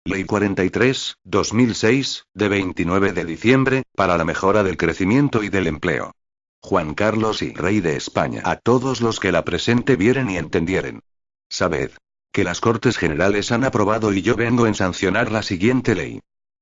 Ley 43/2006, de 29 de diciembre, para la mejora del crecimiento y del empleo. Juan Carlos y Rey de España. A todos los que la presente vieren y entendieren. Sabed que las Cortes Generales han aprobado y yo vengo en sancionar la siguiente ley.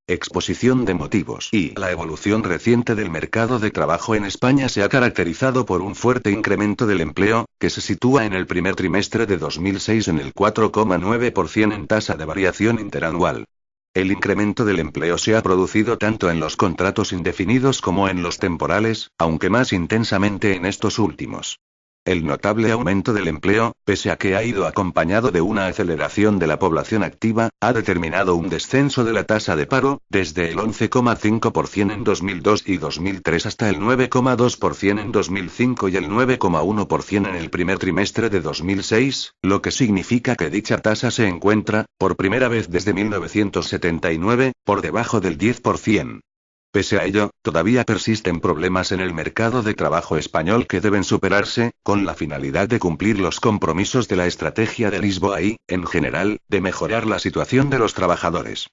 Exposición de motivos. La evolución reciente del mercado de trabajo en España se ha caracterizado por un fuerte incremento del empleo, que se sitúa en el primer trimestre de 2006 en el 4,9% en tasa de variación interanual. El incremento del empleo se ha producido tanto en los contratos indefinidos como en los temporales, aunque más intensamente en estos últimos. El notable aumento del empleo, pese a que ha ido acompañado de una aceleración de la población activa, ha determinado un descenso de la tasa de paro, desde el 11,5% en 2002 y 2003 hasta el 9,2% en 2005 y el 9,1% en el primer trimestre de 2006, lo que significa que dicha tasa se encuentra, por primera vez desde 1979, por debajo del 10%. Pese a ello, todavía persisten problemas en el mercado de trabajo español que deben superarse, con la finalidad de cumplir los compromisos de la Estrategia de Lisboa y, en general, de mejorar la situación de los trabajadores.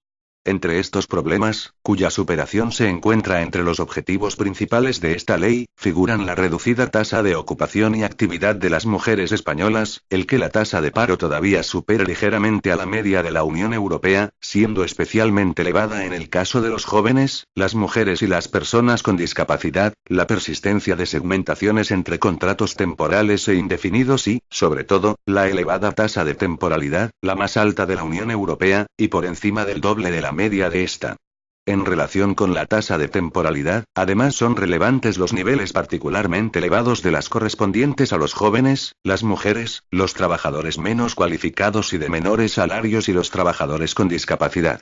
Entre estos problemas, cuya superación se encuentra entre los objetivos principales de esta ley, figuran la reducida tasa de ocupación y actividad de las mujeres españolas, el que la tasa de paro todavía supere ligeramente a la media de la Unión Europea, siendo especialmente elevada en el caso de los jóvenes, las mujeres y las personas con discapacidad, la persistencia de segmentaciones entre contratos temporales e indefinidos y, sobre todo, la elevada tasa de temporalidad, la más alta de la Unión Europea, y por encima del doble de la media de esta. En relación con la tasa de temporalidad, además son relevantes los niveles particularmente elevados de las correspondientes a los jóvenes, las mujeres, los trabajadores menos cualificados y de menores salarios y los trabajadores con discapacidad.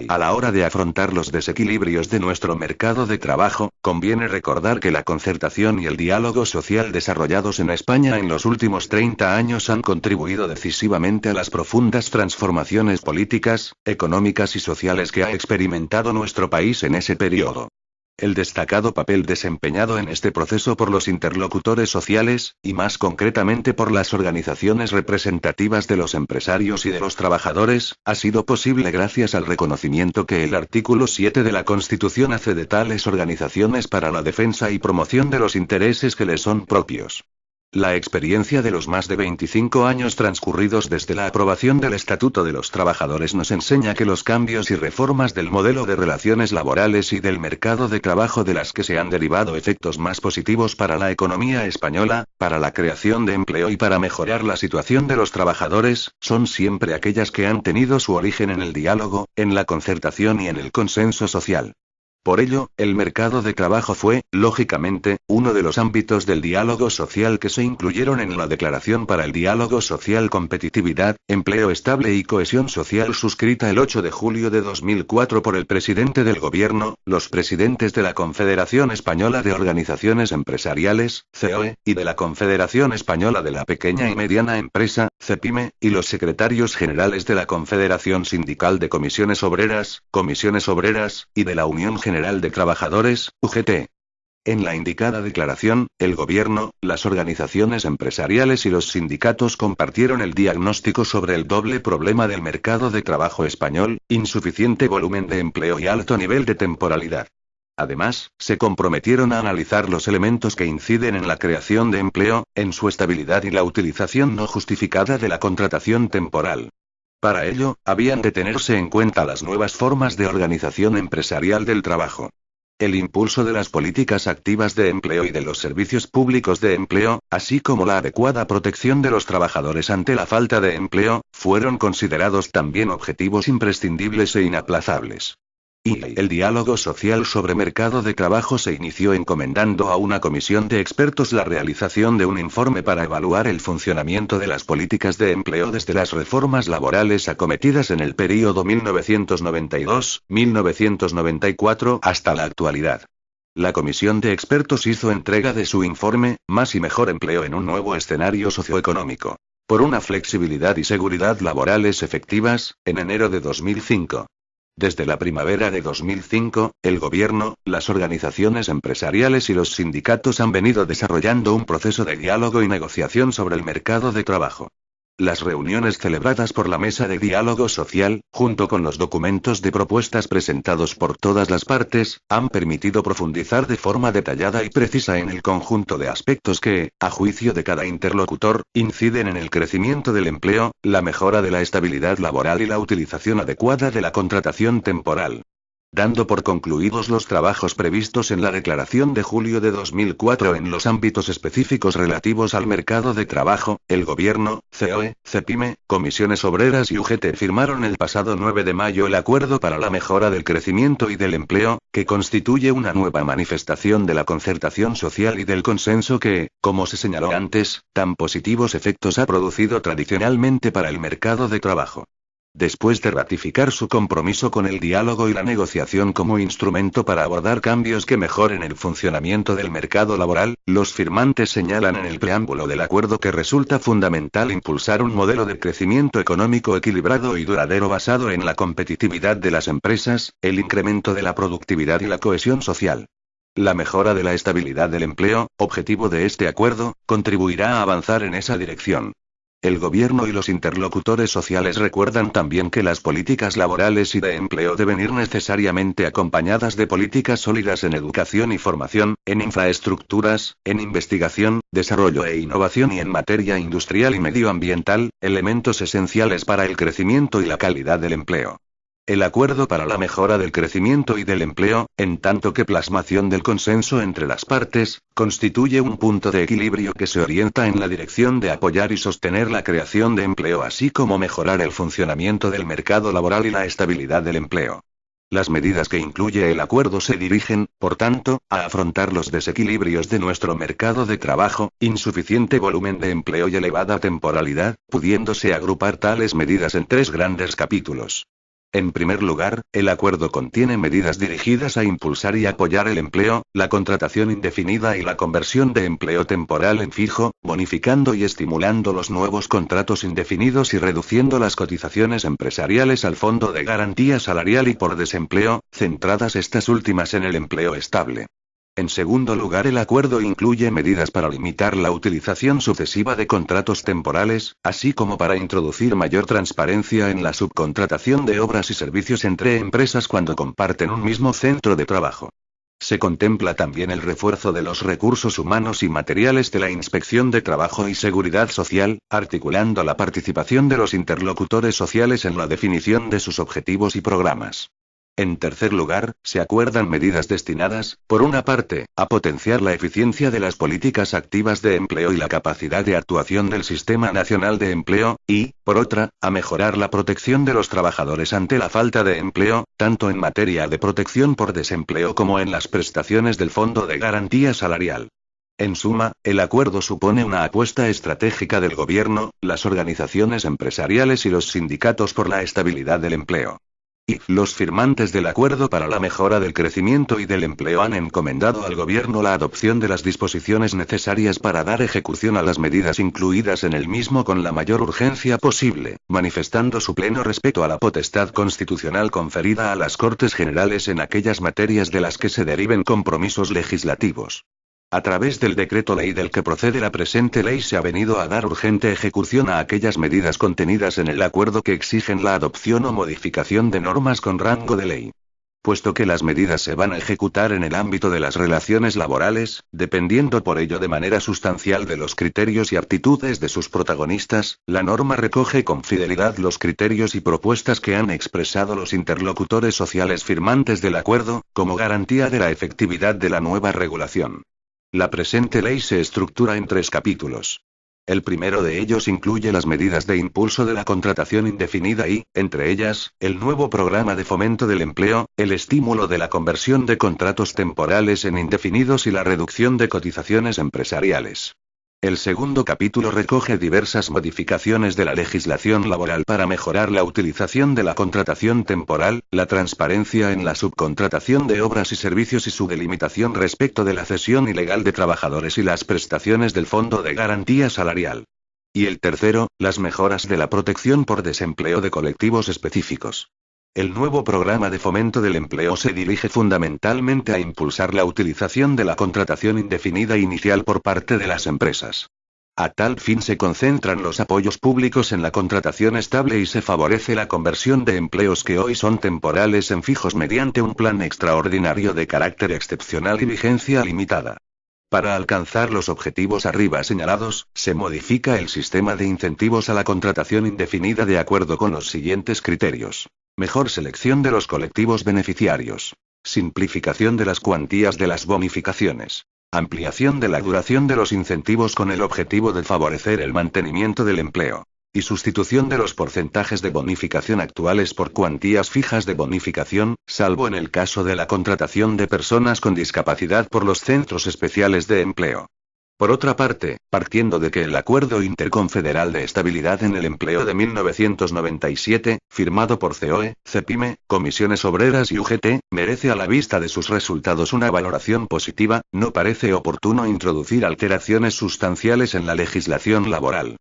A la hora de afrontar los desequilibrios de nuestro mercado de trabajo, conviene recordar que la concertación y el diálogo social desarrollados en España en los últimos 30 años han contribuido decisivamente a las profundas transformaciones políticas, económicas y sociales que ha experimentado nuestro país en ese periodo. El destacado papel desempeñado en este proceso por los interlocutores sociales, y más concretamente por las organizaciones representativas de los empresarios y de los trabajadores, ha sido posible gracias al reconocimiento que el artículo 7 de la Constitución hace de tales organizaciones para la defensa y promoción de los intereses que les son propios. La experiencia de los más de 25 años transcurridos desde la aprobación del Estatuto de los Trabajadores nos enseña que los cambios y reformas del modelo de relaciones laborales y del mercado de trabajo de las que se han derivado efectos más positivos para la economía española, para la creación de empleo y para mejorar la situación de los trabajadores, son siempre aquellas que han tenido su origen en el diálogo, en la concertación y en el consenso social. Por ello, el mercado de trabajo fue, lógicamente, uno de los ámbitos del diálogo social que se incluyeron en la Declaración para el Diálogo Social, Competitividad, Empleo Estable y Cohesión Social suscrita el 8 de julio de 2004 por el presidente del Gobierno, los presidentes de la Confederación Española de Organizaciones Empresariales, COE, y de la Confederación Española de la Pequeña y Mediana Empresa, CEPIME, y los secretarios generales de la Confederación Sindical de Comisiones Obreras, y de la Unión General de Trabajadores, UGT. En la indicada declaración, el Gobierno, las organizaciones empresariales y los sindicatos compartieron el diagnóstico sobre el doble problema del mercado de trabajo español, insuficiente volumen de empleo y alto nivel de temporalidad. Además, se comprometieron a analizar los elementos que inciden en la creación de empleo, en su estabilidad y la utilización no justificada de la contratación temporal. Para ello, habían de tenerse en cuenta las nuevas formas de organización empresarial del trabajo. El impulso de las políticas activas de empleo y de los servicios públicos de empleo, así como la adecuada protección de los trabajadores ante la falta de empleo, fueron considerados también objetivos imprescindibles e inaplazables. El diálogo social sobre mercado de trabajo se inició encomendando a una comisión de expertos la realización de un informe para evaluar el funcionamiento de las políticas de empleo desde las reformas laborales acometidas en el período 1992-1994 hasta la actualidad. La comisión de expertos hizo entrega de su informe, Más y mejor empleo en un nuevo escenario socioeconómico, por una flexibilidad y seguridad laborales efectivas, en enero de 2005. Desde la primavera de 2005, el Gobierno, las organizaciones empresariales y los sindicatos han venido desarrollando un proceso de diálogo y negociación sobre el mercado de trabajo. Las reuniones celebradas por la Mesa de Diálogo Social, junto con los documentos de propuestas presentados por todas las partes, han permitido profundizar de forma detallada y precisa en el conjunto de aspectos que, a juicio de cada interlocutor, inciden en el crecimiento del empleo, la mejora de la estabilidad laboral y la utilización adecuada de la contratación temporal. Dando por concluidos los trabajos previstos en la Declaración de julio de 2004 en los ámbitos específicos relativos al mercado de trabajo, el Gobierno, COE, CEPIME, Comisiones Obreras y UGT firmaron el pasado 9 de mayo el Acuerdo para la Mejora del Crecimiento y del Empleo, que constituye una nueva manifestación de la concertación social y del consenso que, como se señaló antes, tan positivos efectos ha producido tradicionalmente para el mercado de trabajo. Después de ratificar su compromiso con el diálogo y la negociación como instrumento para abordar cambios que mejoren el funcionamiento del mercado laboral, los firmantes señalan en el preámbulo del acuerdo que resulta fundamental impulsar un modelo de crecimiento económico equilibrado y duradero basado en la competitividad de las empresas, el incremento de la productividad y la cohesión social. La mejora de la estabilidad del empleo, objetivo de este acuerdo, contribuirá a avanzar en esa dirección. El Gobierno y los interlocutores sociales recuerdan también que las políticas laborales y de empleo deben ir necesariamente acompañadas de políticas sólidas en educación y formación, en infraestructuras, en investigación, desarrollo e innovación y en materia industrial y medioambiental, elementos esenciales para el crecimiento y la calidad del empleo. El Acuerdo para la Mejora del Crecimiento y del Empleo, en tanto que plasmación del consenso entre las partes, constituye un punto de equilibrio que se orienta en la dirección de apoyar y sostener la creación de empleo así como mejorar el funcionamiento del mercado laboral y la estabilidad del empleo. Las medidas que incluye el acuerdo se dirigen, por tanto, a afrontar los desequilibrios de nuestro mercado de trabajo, insuficiente volumen de empleo y elevada temporalidad, pudiéndose agrupar tales medidas en tres grandes capítulos. En primer lugar, el acuerdo contiene medidas dirigidas a impulsar y apoyar el empleo, la contratación indefinida y la conversión de empleo temporal en fijo, bonificando y estimulando los nuevos contratos indefinidos y reduciendo las cotizaciones empresariales al Fondo de Garantía Salarial y por Desempleo, centradas estas últimas en el empleo estable. En segundo lugar, el acuerdo incluye medidas para limitar la utilización sucesiva de contratos temporales, así como para introducir mayor transparencia en la subcontratación de obras y servicios entre empresas cuando comparten un mismo centro de trabajo. Se contempla también el refuerzo de los recursos humanos y materiales de la Inspección de Trabajo y Seguridad Social, articulando la participación de los interlocutores sociales en la definición de sus objetivos y programas. En tercer lugar, se acuerdan medidas destinadas, por una parte, a potenciar la eficiencia de las políticas activas de empleo y la capacidad de actuación del Sistema Nacional de Empleo, y, por otra, a mejorar la protección de los trabajadores ante la falta de empleo, tanto en materia de protección por desempleo como en las prestaciones del Fondo de Garantía Salarial. En suma, el acuerdo supone una apuesta estratégica del Gobierno, las organizaciones empresariales y los sindicatos por la estabilidad del empleo. Y los firmantes del Acuerdo para la Mejora del Crecimiento y del Empleo han encomendado al Gobierno la adopción de las disposiciones necesarias para dar ejecución a las medidas incluidas en el mismo con la mayor urgencia posible, manifestando su pleno respeto a la potestad constitucional conferida a las Cortes Generales en aquellas materias de las que se deriven compromisos legislativos. A través del decreto ley del que procede la presente ley se ha venido a dar urgente ejecución a aquellas medidas contenidas en el acuerdo que exigen la adopción o modificación de normas con rango de ley. Puesto que las medidas se van a ejecutar en el ámbito de las relaciones laborales, dependiendo por ello de manera sustancial de los criterios y aptitudes de sus protagonistas, la norma recoge con fidelidad los criterios y propuestas que han expresado los interlocutores sociales firmantes del acuerdo, como garantía de la efectividad de la nueva regulación. La presente ley se estructura en tres capítulos. El primero de ellos incluye las medidas de impulso de la contratación indefinida y, entre ellas, el nuevo programa de fomento del empleo, el estímulo de la conversión de contratos temporales en indefinidos y la reducción de cotizaciones empresariales. El segundo capítulo recoge diversas modificaciones de la legislación laboral para mejorar la utilización de la contratación temporal, la transparencia en la subcontratación de obras y servicios y su delimitación respecto de la cesión ilegal de trabajadores y las prestaciones del Fondo de Garantía Salarial. Y el tercero, las mejoras de la protección por desempleo de colectivos específicos. El nuevo programa de fomento del empleo se dirige fundamentalmente a impulsar la utilización de la contratación indefinida inicial por parte de las empresas. A tal fin se concentran los apoyos públicos en la contratación estable y se favorece la conversión de empleos que hoy son temporales en fijos mediante un plan extraordinario de carácter excepcional y vigencia limitada. Para alcanzar los objetivos arriba señalados, se modifica el sistema de incentivos a la contratación indefinida de acuerdo con los siguientes criterios. Mejor selección de los colectivos beneficiarios. Simplificación de las cuantías de las bonificaciones. Ampliación de la duración de los incentivos con el objetivo de favorecer el mantenimiento del empleo. Y sustitución de los porcentajes de bonificación actuales por cuantías fijas de bonificación, salvo en el caso de la contratación de personas con discapacidad por los centros especiales de empleo. Por otra parte, partiendo de que el Acuerdo Interconfederal de Estabilidad en el Empleo de 1997, firmado por COE, CEPIME, Comisiones Obreras y UGT, merece a la vista de sus resultados una valoración positiva, no parece oportuno introducir alteraciones sustanciales en la legislación laboral.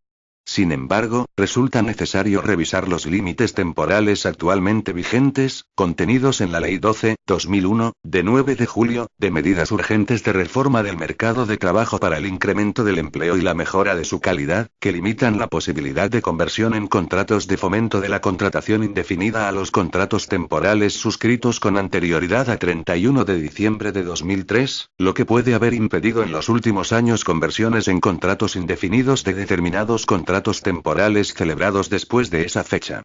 Sin embargo, resulta necesario revisar los límites temporales actualmente vigentes, contenidos en la Ley 12/2001, de 9 de julio, de medidas urgentes de reforma del mercado de trabajo para el incremento del empleo y la mejora de su calidad, que limitan la posibilidad de conversión en contratos de fomento de la contratación indefinida a los contratos temporales suscritos con anterioridad a 31 de diciembre de 2003, lo que puede haber impedido en los últimos años conversiones en contratos indefinidos de determinados contratos temporales celebrados después de esa fecha.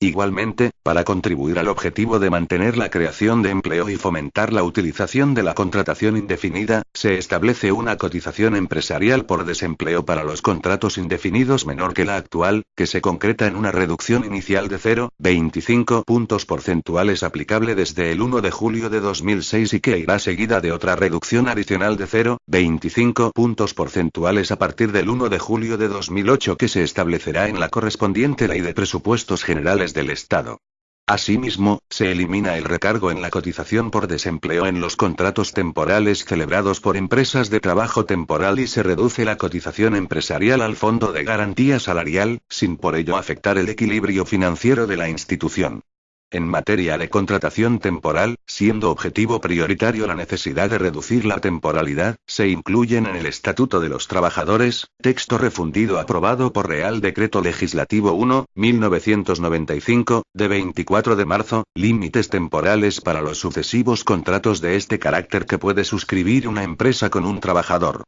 Igualmente, para contribuir al objetivo de mantener la creación de empleo y fomentar la utilización de la contratación indefinida, se establece una cotización empresarial por desempleo para los contratos indefinidos menor que la actual, que se concreta en una reducción inicial de 0,25 puntos porcentuales aplicable desde el 1 de julio de 2006 y que irá seguida de otra reducción adicional de 0,25 puntos porcentuales a partir del 1 de julio de 2008 que se establecerá en la correspondiente Ley de Presupuestos Generales del Estado. Asimismo, se elimina el recargo en la cotización por desempleo en los contratos temporales celebrados por empresas de trabajo temporal y se reduce la cotización empresarial al Fondo de Garantía Salarial, sin por ello afectar el equilibrio financiero de la institución. En materia de contratación temporal, siendo objetivo prioritario la necesidad de reducir la temporalidad, se incluyen en el Estatuto de los Trabajadores, texto refundido aprobado por Real Decreto Legislativo 1/1995, de 24 de marzo, límites temporales para los sucesivos contratos de este carácter que puede suscribir una empresa con un trabajador.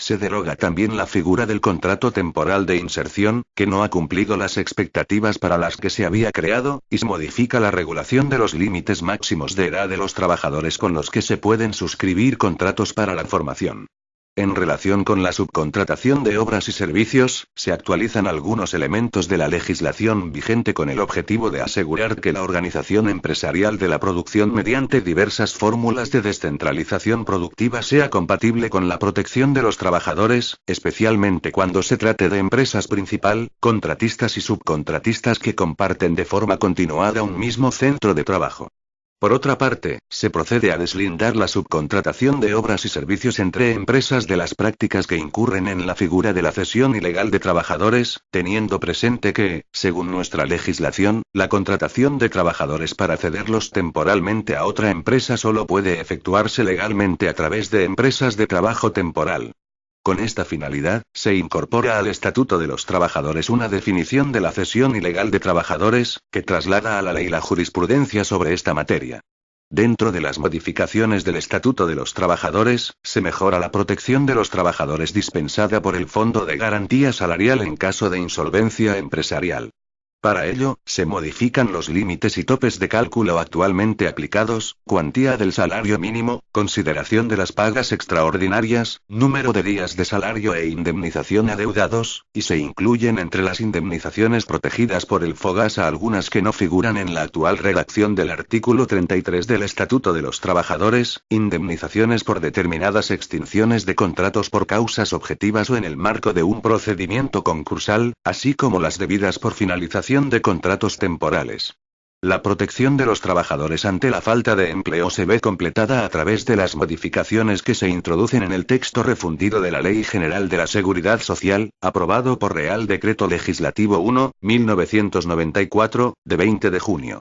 Se deroga también la figura del contrato temporal de inserción, que no ha cumplido las expectativas para las que se había creado, y se modifica la regulación de los límites máximos de edad de los trabajadores con los que se pueden suscribir contratos para la formación. En relación con la subcontratación de obras y servicios, se actualizan algunos elementos de la legislación vigente con el objetivo de asegurar que la organización empresarial de la producción mediante diversas fórmulas de descentralización productiva sea compatible con la protección de los trabajadores, especialmente cuando se trate de empresas principal, contratistas y subcontratistas que comparten de forma continuada un mismo centro de trabajo. Por otra parte, se procede a deslindar la subcontratación de obras y servicios entre empresas de las prácticas que incurren en la figura de la cesión ilegal de trabajadores, teniendo presente que, según nuestra legislación, la contratación de trabajadores para cederlos temporalmente a otra empresa solo puede efectuarse legalmente a través de empresas de trabajo temporal. Con esta finalidad, se incorpora al Estatuto de los Trabajadores una definición de la cesión ilegal de trabajadores, que traslada a la ley la jurisprudencia sobre esta materia. Dentro de las modificaciones del Estatuto de los Trabajadores, se mejora la protección de los trabajadores dispensada por el Fondo de Garantía Salarial en caso de insolvencia empresarial. Para ello, se modifican los límites y topes de cálculo actualmente aplicados, cuantía del salario mínimo, consideración de las pagas extraordinarias, número de días de salario e indemnización adeudados, y se incluyen entre las indemnizaciones protegidas por el FOGASA algunas que no figuran en la actual redacción del artículo 33 del Estatuto de los Trabajadores, indemnizaciones por determinadas extinciones de contratos por causas objetivas o en el marco de un procedimiento concursal, así como las debidas por finalización de contratos temporales. La protección de los trabajadores ante la falta de empleo se ve completada a través de las modificaciones que se introducen en el texto refundido de la Ley General de la Seguridad Social, aprobado por Real Decreto Legislativo 1/1994, de 20 de junio.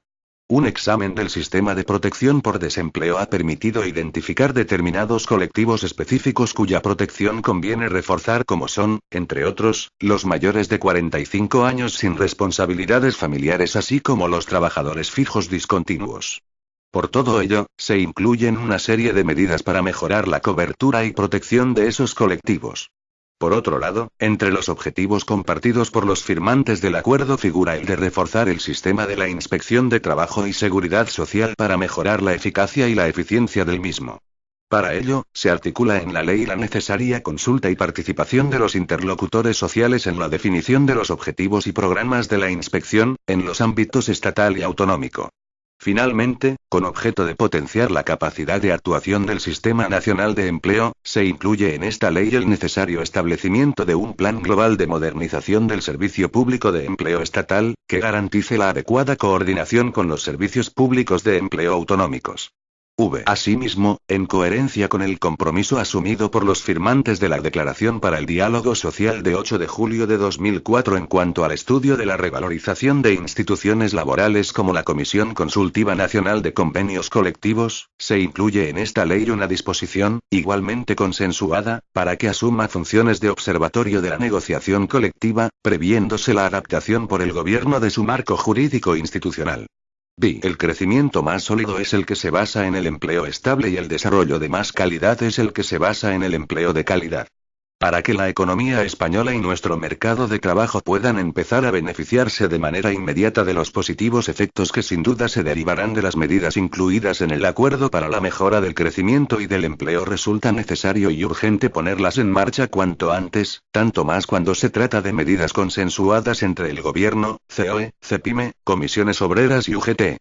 Un examen del sistema de protección por desempleo ha permitido identificar determinados colectivos específicos cuya protección conviene reforzar, como son, entre otros, los mayores de 45 años sin responsabilidades familiares, así como los trabajadores fijos discontinuos. Por todo ello, se incluyen una serie de medidas para mejorar la cobertura y protección de esos colectivos. Por otro lado, entre los objetivos compartidos por los firmantes del acuerdo figura el de reforzar el sistema de la Inspección de Trabajo y Seguridad Social para mejorar la eficacia y la eficiencia del mismo. Para ello, se articula en la ley la necesaria consulta y participación de los interlocutores sociales en la definición de los objetivos y programas de la inspección, en los ámbitos estatal y autonómico. Finalmente, con objeto de potenciar la capacidad de actuación del Sistema Nacional de Empleo, se incluye en esta ley el necesario establecimiento de un plan global de modernización del servicio público de empleo estatal, que garantice la adecuada coordinación con los servicios públicos de empleo autonómicos. Asimismo, en coherencia con el compromiso asumido por los firmantes de la Declaración para el Diálogo Social de 8 de julio de 2004 en cuanto al estudio de la revalorización de instituciones laborales como la Comisión Consultiva Nacional de Convenios Colectivos, se incluye en esta ley una disposición, igualmente consensuada, para que asuma funciones de observatorio de la negociación colectiva, previéndose la adaptación por el Gobierno de su marco jurídico institucional. El crecimiento más sólido es el que se basa en el empleo estable y el desarrollo de más calidad es el que se basa en el empleo de calidad. Para que la economía española y nuestro mercado de trabajo puedan empezar a beneficiarse de manera inmediata de los positivos efectos que sin duda se derivarán de las medidas incluidas en el acuerdo para la mejora del crecimiento y del empleo, resulta necesario y urgente ponerlas en marcha cuanto antes, tanto más cuando se trata de medidas consensuadas entre el Gobierno, COE, CEPIME, Comisiones Obreras y UGT.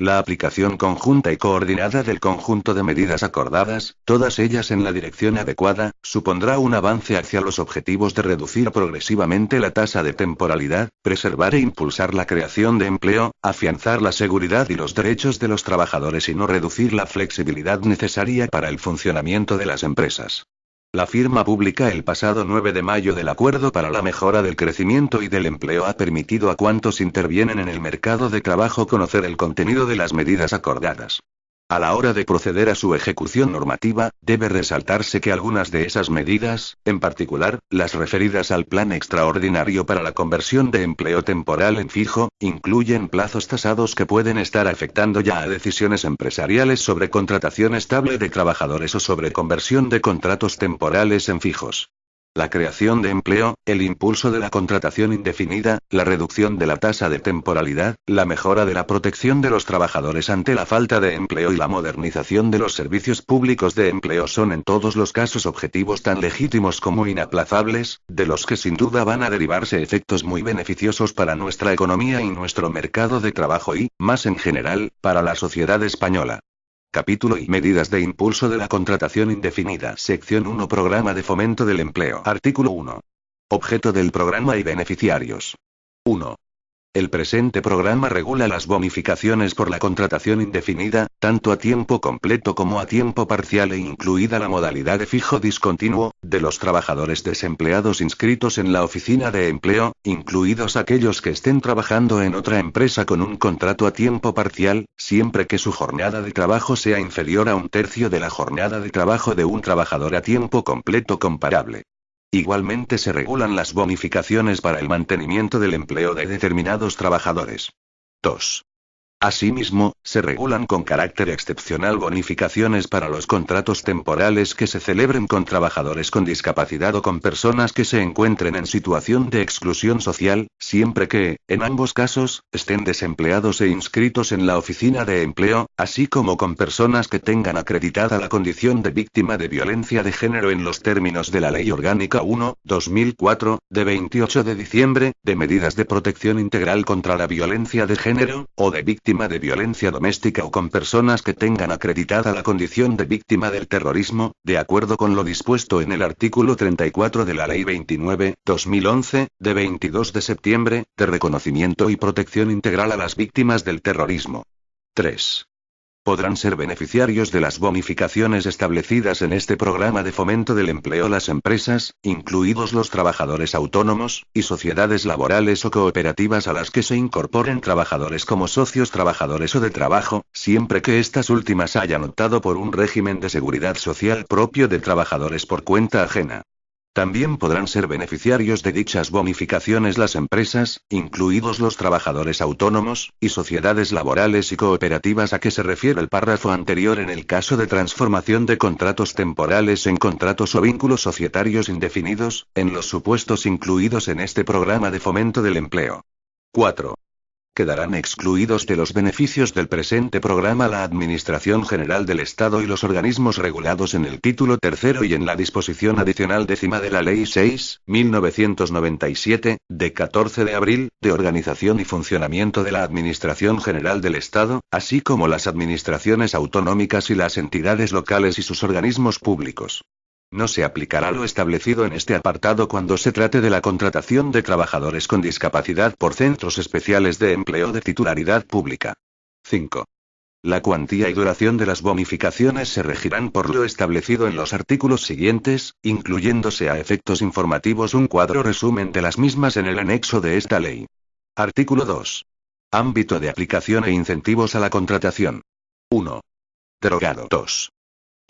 La aplicación conjunta y coordinada del conjunto de medidas acordadas, todas ellas en la dirección adecuada, supondrá un avance hacia los objetivos de reducir progresivamente la tasa de temporalidad, preservar e impulsar la creación de empleo, afianzar la seguridad y los derechos de los trabajadores y no reducir la flexibilidad necesaria para el funcionamiento de las empresas. La firma pública el pasado 9 de mayo del Acuerdo para la Mejora del Crecimiento y del Empleo ha permitido a cuantos intervienen en el mercado de trabajo conocer el contenido de las medidas acordadas. A la hora de proceder a su ejecución normativa, debe resaltarse que algunas de esas medidas, en particular, las referidas al Plan Extraordinario para la Conversión de Empleo Temporal en Fijo, incluyen plazos tasados que pueden estar afectando ya a decisiones empresariales sobre contratación estable de trabajadores o sobre conversión de contratos temporales en fijos. La creación de empleo, el impulso de la contratación indefinida, la reducción de la tasa de temporalidad, la mejora de la protección de los trabajadores ante la falta de empleo y la modernización de los servicios públicos de empleo son en todos los casos objetivos tan legítimos como inaplazables, de los que sin duda van a derivarse efectos muy beneficiosos para nuestra economía y nuestro mercado de trabajo y, más en general, para la sociedad española. Capítulo y medidas de impulso de la contratación indefinida. Sección 1. Programa de fomento del empleo. Artículo 1. Objeto del programa y beneficiarios. 1. El presente programa regula las bonificaciones por la contratación indefinida, tanto a tiempo completo como a tiempo parcial e incluida la modalidad de fijo discontinuo, de los trabajadores desempleados inscritos en la oficina de empleo, incluidos aquellos que estén trabajando en otra empresa con un contrato a tiempo parcial, siempre que su jornada de trabajo sea inferior a un tercio de la jornada de trabajo de un trabajador a tiempo completo comparable. Igualmente se regulan las bonificaciones para el mantenimiento del empleo de determinados trabajadores. 2. Asimismo, se regulan con carácter excepcional bonificaciones para los contratos temporales que se celebren con trabajadores con discapacidad o con personas que se encuentren en situación de exclusión social, siempre que, en ambos casos, estén desempleados e inscritos en la oficina de empleo, así como con personas que tengan acreditada la condición de víctima de violencia de género en los términos de la Ley Orgánica 1/2004, de 28 de diciembre, de medidas de protección integral contra la violencia de género, o de víctima de violencia doméstica o con personas que tengan acreditada la condición de víctima del terrorismo, de acuerdo con lo dispuesto en el artículo 34 de la Ley 29/2011, de 22 de septiembre, de reconocimiento y protección integral a las víctimas del terrorismo. 3. Podrán ser beneficiarios de las bonificaciones establecidas en este programa de fomento del empleo las empresas, incluidos los trabajadores autónomos, y sociedades laborales o cooperativas a las que se incorporen trabajadores como socios trabajadores o de trabajo, siempre que estas últimas hayan optado por un régimen de seguridad social propio de trabajadores por cuenta ajena. También podrán ser beneficiarios de dichas bonificaciones las empresas, incluidos los trabajadores autónomos, y sociedades laborales y cooperativas a que se refiere el párrafo anterior en el caso de transformación de contratos temporales en contratos o vínculos societarios indefinidos, en los supuestos incluidos en este programa de fomento del empleo. 4. Quedarán excluidos de los beneficios del presente programa la Administración General del Estado y los organismos regulados en el título tercero y en la disposición adicional 10ª de la Ley 6.1997, de 14 de abril, de organización y funcionamiento de la Administración General del Estado, así como las administraciones autonómicas y las entidades locales y sus organismos públicos. No se aplicará lo establecido en este apartado cuando se trate de la contratación de trabajadores con discapacidad por centros especiales de empleo de titularidad pública. 5. La cuantía y duración de las bonificaciones se regirán por lo establecido en los artículos siguientes, incluyéndose a efectos informativos un cuadro resumen de las mismas en el anexo de esta ley. Artículo 2. Ámbito de aplicación e incentivos a la contratación. 1. Derogado. 2.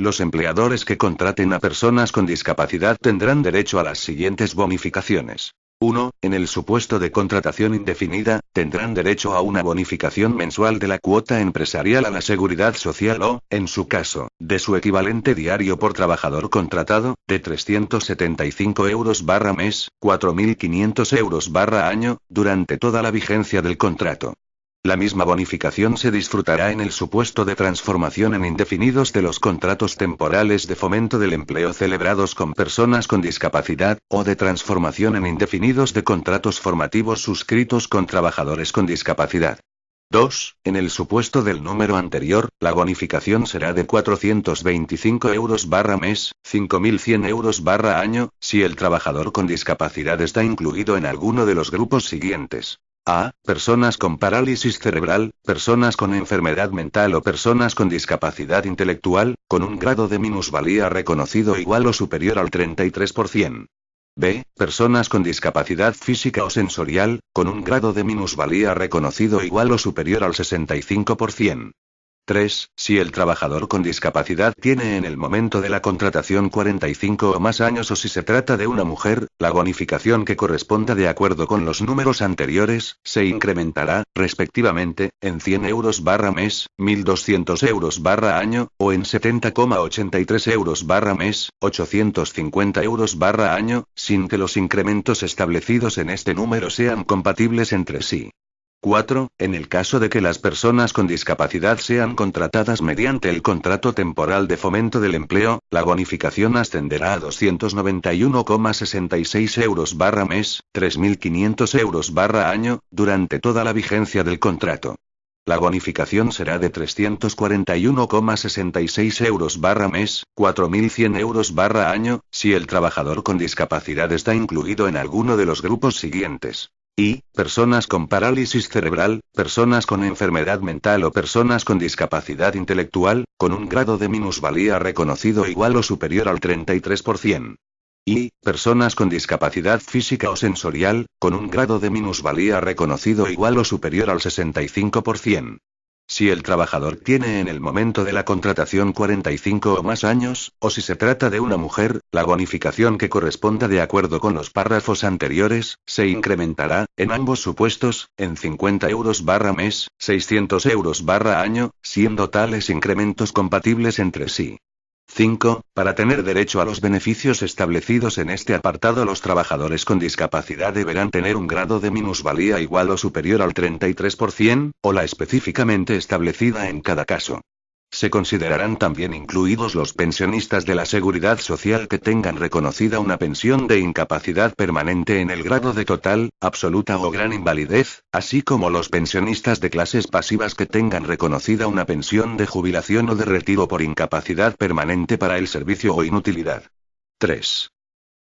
Los empleadores que contraten a personas con discapacidad tendrán derecho a las siguientes bonificaciones. 1. En el supuesto de contratación indefinida, tendrán derecho a una bonificación mensual de la cuota empresarial a la seguridad social o, en su caso, de su equivalente diario por trabajador contratado, de 375 euros/mes, 4.500 euros/año, durante toda la vigencia del contrato. La misma bonificación se disfrutará en el supuesto de transformación en indefinidos de los contratos temporales de fomento del empleo celebrados con personas con discapacidad, o de transformación en indefinidos de contratos formativos suscritos con trabajadores con discapacidad. 2. En el supuesto del número anterior, la bonificación será de 425 euros/mes, 5.100 euros/año, si el trabajador con discapacidad está incluido en alguno de los grupos siguientes. A. Personas con parálisis cerebral, personas con enfermedad mental o personas con discapacidad intelectual, con un grado de minusvalía reconocido igual o superior al 33%. B. Personas con discapacidad física o sensorial, con un grado de minusvalía reconocido igual o superior al 65%. 3. Si el trabajador con discapacidad tiene en el momento de la contratación 45 o más años o si se trata de una mujer, la bonificación que corresponda de acuerdo con los números anteriores, se incrementará, respectivamente, en 100 euros/mes, 1.200 euros/año, o en 70,83 euros/mes, 850 euros/año, sin que los incrementos establecidos en este número sean compatibles entre sí. 4. En el caso de que las personas con discapacidad sean contratadas mediante el contrato temporal de fomento del empleo, la bonificación ascenderá a 291,66 euros/mes, 3.500 euros/año, durante toda la vigencia del contrato. La bonificación será de 341,66 euros/mes, 4.100 euros/año, si el trabajador con discapacidad está incluido en alguno de los grupos siguientes. Y, personas con parálisis cerebral, personas con enfermedad mental o personas con discapacidad intelectual, con un grado de minusvalía reconocido igual o superior al 33%. Y, personas con discapacidad física o sensorial, con un grado de minusvalía reconocido igual o superior al 65%. Si el trabajador tiene en el momento de la contratación 45 o más años, o si se trata de una mujer, la bonificación que corresponda de acuerdo con los párrafos anteriores, se incrementará, en ambos supuestos, en 50 euros/mes, 600 euros/año, siendo tales incrementos compatibles entre sí. 5. Para tener derecho a los beneficios establecidos en este apartado, los trabajadores con discapacidad deberán tener un grado de minusvalía igual o superior al 33%, o la específicamente establecida en cada caso. Se considerarán también incluidos los pensionistas de la Seguridad Social que tengan reconocida una pensión de incapacidad permanente en el grado de total, absoluta o gran invalidez, así como los pensionistas de clases pasivas que tengan reconocida una pensión de jubilación o de retiro por incapacidad permanente para el servicio o inutilidad. 3.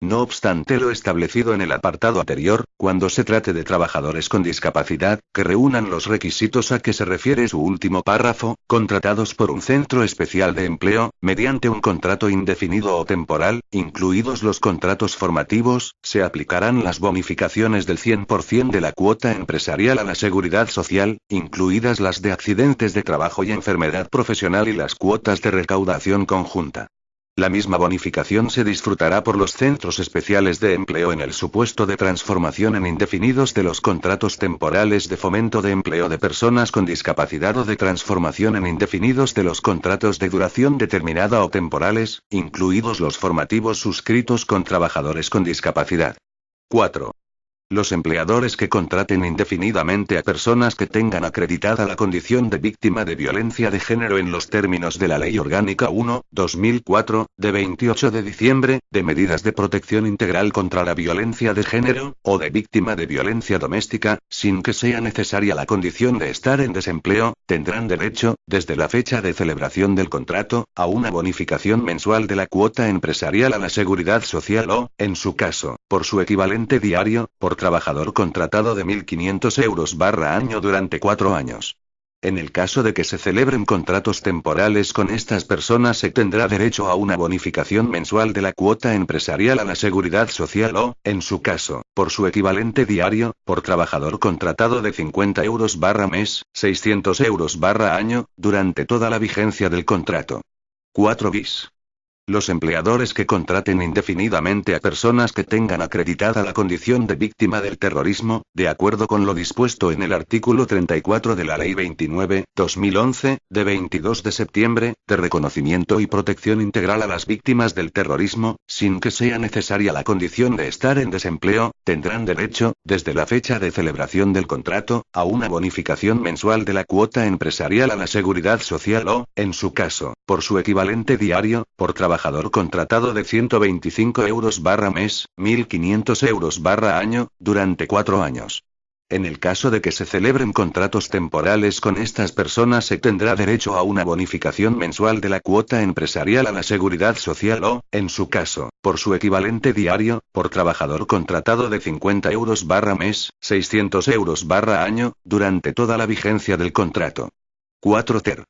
No obstante lo establecido en el apartado anterior, cuando se trate de trabajadores con discapacidad, que reúnan los requisitos a que se refiere su último párrafo, contratados por un centro especial de empleo, mediante un contrato indefinido o temporal, incluidos los contratos formativos, se aplicarán las bonificaciones del 100% de la cuota empresarial a la seguridad social, incluidas las de accidentes de trabajo y enfermedad profesional y las cuotas de recaudación conjunta. La misma bonificación se disfrutará por los centros especiales de empleo en el supuesto de transformación en indefinidos de los contratos temporales de fomento de empleo de personas con discapacidad o de transformación en indefinidos de los contratos de duración determinada o temporales, incluidos los formativos suscritos con trabajadores con discapacidad. 4. Los empleadores que contraten indefinidamente a personas que tengan acreditada la condición de víctima de violencia de género en los términos de la Ley Orgánica 1/2004, de 28 de diciembre, de medidas de protección integral contra la violencia de género, o de víctima de violencia doméstica, sin que sea necesaria la condición de estar en desempleo, tendrán derecho, desde la fecha de celebración del contrato, a una bonificación mensual de la cuota empresarial a la seguridad social o, en su caso, por su equivalente diario, por trabajador contratado de 1.500 euros/año durante 4 años. En el caso de que se celebren contratos temporales con estas personas se tendrá derecho a una bonificación mensual de la cuota empresarial a la seguridad social o, en su caso, por su equivalente diario, por trabajador contratado de 50 euros/mes, 600 euros/año, durante toda la vigencia del contrato. 4 bis. Los empleadores que contraten indefinidamente a personas que tengan acreditada la condición de víctima del terrorismo, de acuerdo con lo dispuesto en el artículo 34 de la Ley 29/2011, de 22 de septiembre, de reconocimiento y protección integral a las víctimas del terrorismo, sin que sea necesaria la condición de estar en desempleo, tendrán derecho, desde la fecha de celebración del contrato, a una bonificación mensual de la cuota empresarial a la seguridad social o, en su caso, por su equivalente diario, por trabajador contratado de 125 euros/mes, 1.500 euros/año, durante 4 años. En el caso de que se celebren contratos temporales con estas personas se tendrá derecho a una bonificación mensual de la cuota empresarial a la seguridad social o, en su caso, por su equivalente diario, por trabajador contratado de 50 euros/mes, 600 euros/año, durante toda la vigencia del contrato. 4 ter.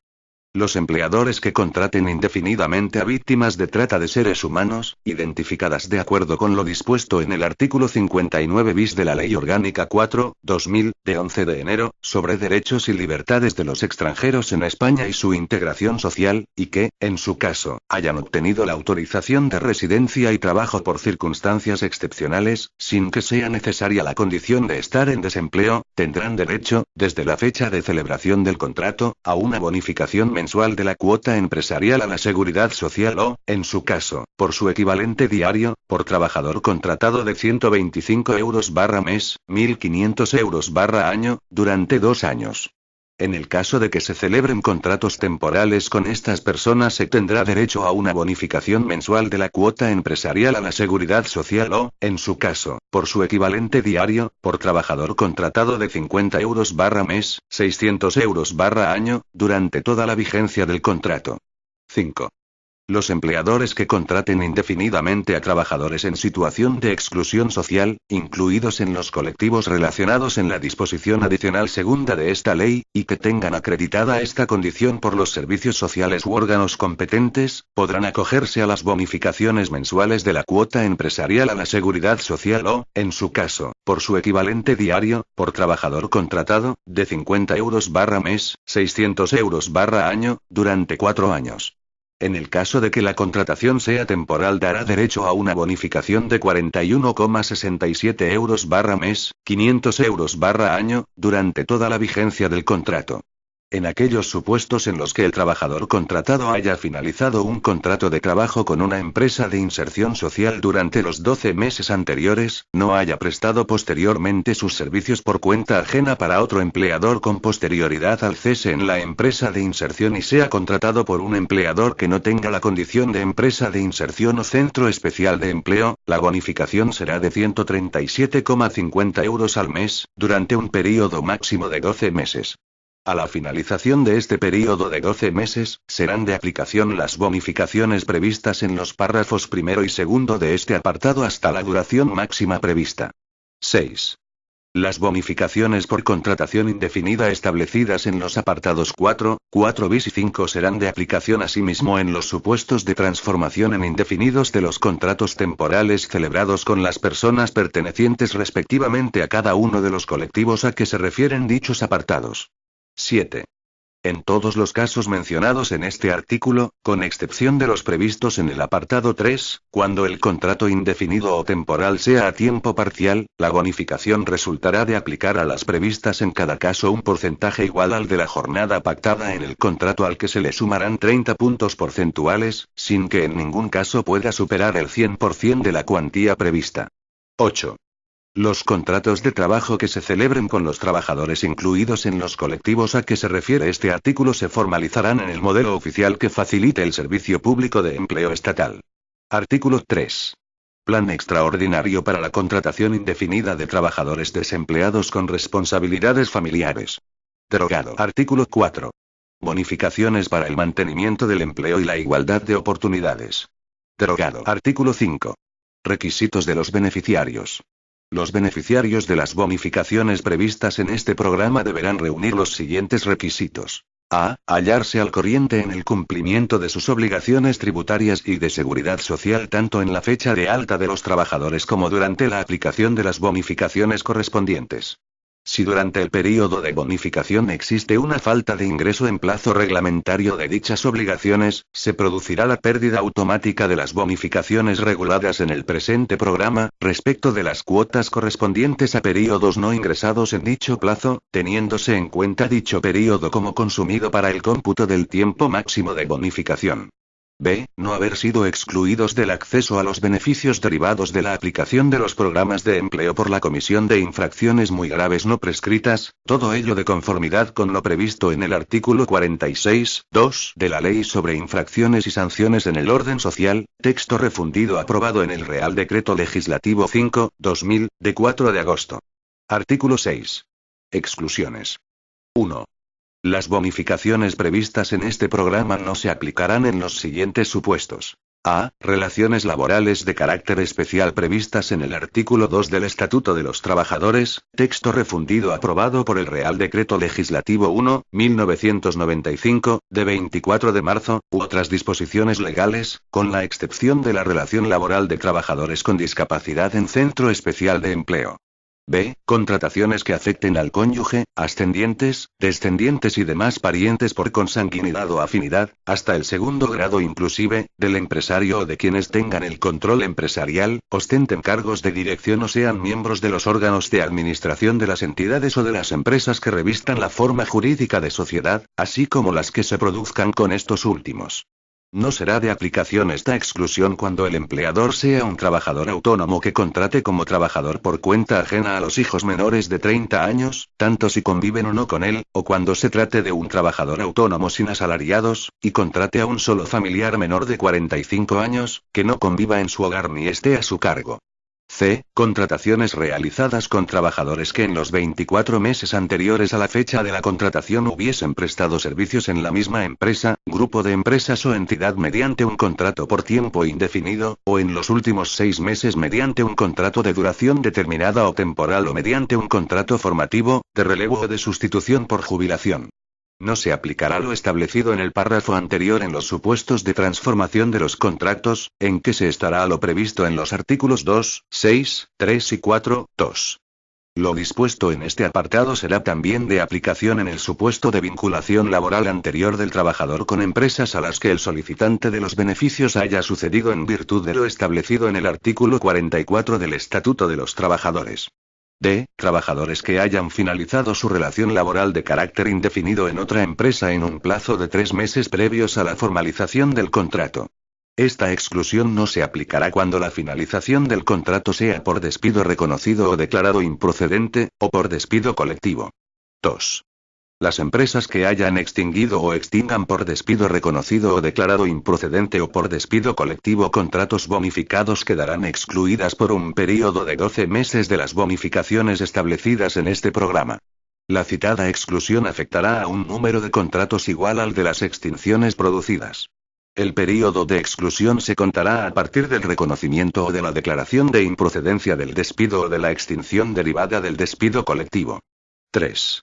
Los empleadores que contraten indefinidamente a víctimas de trata de seres humanos, identificadas de acuerdo con lo dispuesto en el artículo 59 bis de la Ley Orgánica 4/2000, de 11 de enero, sobre derechos y libertades de los extranjeros en España y su integración social, y que, en su caso, hayan obtenido la autorización de residencia y trabajo por circunstancias excepcionales, sin que sea necesaria la condición de estar en desempleo, tendrán derecho, desde la fecha de celebración del contrato, a una bonificación mensual de la cuota empresarial a la seguridad social o, en su caso, por su equivalente diario, por trabajador contratado de 125 euros/mes, 1.500 euros/año, durante 2 años. En el caso de que se celebren contratos temporales con estas personas se tendrá derecho a una bonificación mensual de la cuota empresarial a la seguridad social o, en su caso, por su equivalente diario, por trabajador contratado de 50 euros/mes, 600 euros/año, durante toda la vigencia del contrato. 5. Los empleadores que contraten indefinidamente a trabajadores en situación de exclusión social, incluidos en los colectivos relacionados en la disposición adicional segunda de esta ley, y que tengan acreditada esta condición por los servicios sociales u órganos competentes, podrán acogerse a las bonificaciones mensuales de la cuota empresarial a la seguridad social o, en su caso, por su equivalente diario, por trabajador contratado, de 50 euros/mes, 600 euros/año, durante 4 años. En el caso de que la contratación sea temporal dará derecho a una bonificación de 41,67 euros/mes, 500 euros/año, durante toda la vigencia del contrato. En aquellos supuestos en los que el trabajador contratado haya finalizado un contrato de trabajo con una empresa de inserción social durante los 12 meses anteriores, no haya prestado posteriormente sus servicios por cuenta ajena para otro empleador con posterioridad al cese en la empresa de inserción y sea contratado por un empleador que no tenga la condición de empresa de inserción o centro especial de empleo, la bonificación será de 137,50 euros al mes, durante un período máximo de 12 meses. A la finalización de este periodo de 12 meses, serán de aplicación las bonificaciones previstas en los párrafos primero y segundo de este apartado hasta la duración máxima prevista. 6. Las bonificaciones por contratación indefinida establecidas en los apartados 4, 4 bis y 5 serán de aplicación asimismo en los supuestos de transformación en indefinidos de los contratos temporales celebrados con las personas pertenecientes respectivamente a cada uno de los colectivos a que se refieren dichos apartados. 7. En todos los casos mencionados en este artículo, con excepción de los previstos en el apartado 3, cuando el contrato indefinido o temporal sea a tiempo parcial, la bonificación resultará de aplicar a las previstas en cada caso un porcentaje igual al de la jornada pactada en el contrato al que se le sumarán 30 puntos porcentuales, sin que en ningún caso pueda superar el 100% de la cuantía prevista. 8. Los contratos de trabajo que se celebren con los trabajadores incluidos en los colectivos a que se refiere este artículo se formalizarán en el modelo oficial que facilite el servicio público de empleo estatal. Artículo 3. Plan extraordinario para la contratación indefinida de trabajadores desempleados con responsabilidades familiares. Derogado. Artículo 4. Bonificaciones para el mantenimiento del empleo y la igualdad de oportunidades. Derogado. Artículo 5. Requisitos de los beneficiarios. Los beneficiarios de las bonificaciones previstas en este programa deberán reunir los siguientes requisitos. A. Hallarse al corriente en el cumplimiento de sus obligaciones tributarias y de seguridad social tanto en la fecha de alta de los trabajadores como durante la aplicación de las bonificaciones correspondientes. Si durante el período de bonificación existe una falta de ingreso en plazo reglamentario de dichas obligaciones, se producirá la pérdida automática de las bonificaciones reguladas en el presente programa, respecto de las cuotas correspondientes a períodos no ingresados en dicho plazo, teniéndose en cuenta dicho período como consumido para el cómputo del tiempo máximo de bonificación. B. No haber sido excluidos del acceso a los beneficios derivados de la aplicación de los programas de empleo por la comisión de infracciones muy graves no prescritas, todo ello de conformidad con lo previsto en el artículo 46.2 de la Ley sobre Infracciones y Sanciones en el Orden Social, texto refundido aprobado en el Real Decreto Legislativo 5/2000, de 4 de agosto. Artículo 6. Exclusiones. 1. Las bonificaciones previstas en este programa no se aplicarán en los siguientes supuestos. A. Relaciones laborales de carácter especial previstas en el artículo 2 del Estatuto de los Trabajadores, texto refundido aprobado por el Real Decreto Legislativo 1/1995, de 24 de marzo, u otras disposiciones legales, con la excepción de la relación laboral de trabajadores con discapacidad en centro especial de empleo. B. Contrataciones que afecten al cónyuge, ascendientes, descendientes y demás parientes por consanguinidad o afinidad, hasta el segundo grado inclusive, del empresario o de quienes tengan el control empresarial, ostenten cargos de dirección o sean miembros de los órganos de administración de las entidades o de las empresas que revistan la forma jurídica de sociedad, así como las que se produzcan con estos últimos. No será de aplicación esta exclusión cuando el empleador sea un trabajador autónomo que contrate como trabajador por cuenta ajena a los hijos menores de 30 años, tanto si conviven o no con él, o cuando se trate de un trabajador autónomo sin asalariados, y contrate a un solo familiar menor de 45 años, que no conviva en su hogar ni esté a su cargo. C. Contrataciones realizadas con trabajadores que en los 24 meses anteriores a la fecha de la contratación hubiesen prestado servicios en la misma empresa, grupo de empresas o entidad mediante un contrato por tiempo indefinido, o en los últimos 6 meses mediante un contrato de duración determinada o temporal o mediante un contrato formativo, de relevo o de sustitución por jubilación. No se aplicará lo establecido en el párrafo anterior en los supuestos de transformación de los contratos, en que se estará lo previsto en los artículos 2, 6, 3 y 4, 2. Lo dispuesto en este apartado será también de aplicación en el supuesto de vinculación laboral anterior del trabajador con empresas a las que el solicitante de los beneficios haya sucedido en virtud de lo establecido en el artículo 44 del Estatuto de los Trabajadores. D. Trabajadores que hayan finalizado su relación laboral de carácter indefinido en otra empresa en un plazo de 3 meses previos a la formalización del contrato. Esta exclusión no se aplicará cuando la finalización del contrato sea por despido reconocido o declarado improcedente, o por despido colectivo. 2. Las empresas que hayan extinguido o extingan por despido reconocido o declarado improcedente o por despido colectivo contratos bonificados quedarán excluidas por un período de 12 meses de las bonificaciones establecidas en este programa. La citada exclusión afectará a un número de contratos igual al de las extinciones producidas. El período de exclusión se contará a partir del reconocimiento o de la declaración de improcedencia del despido o de la extinción derivada del despido colectivo. 3.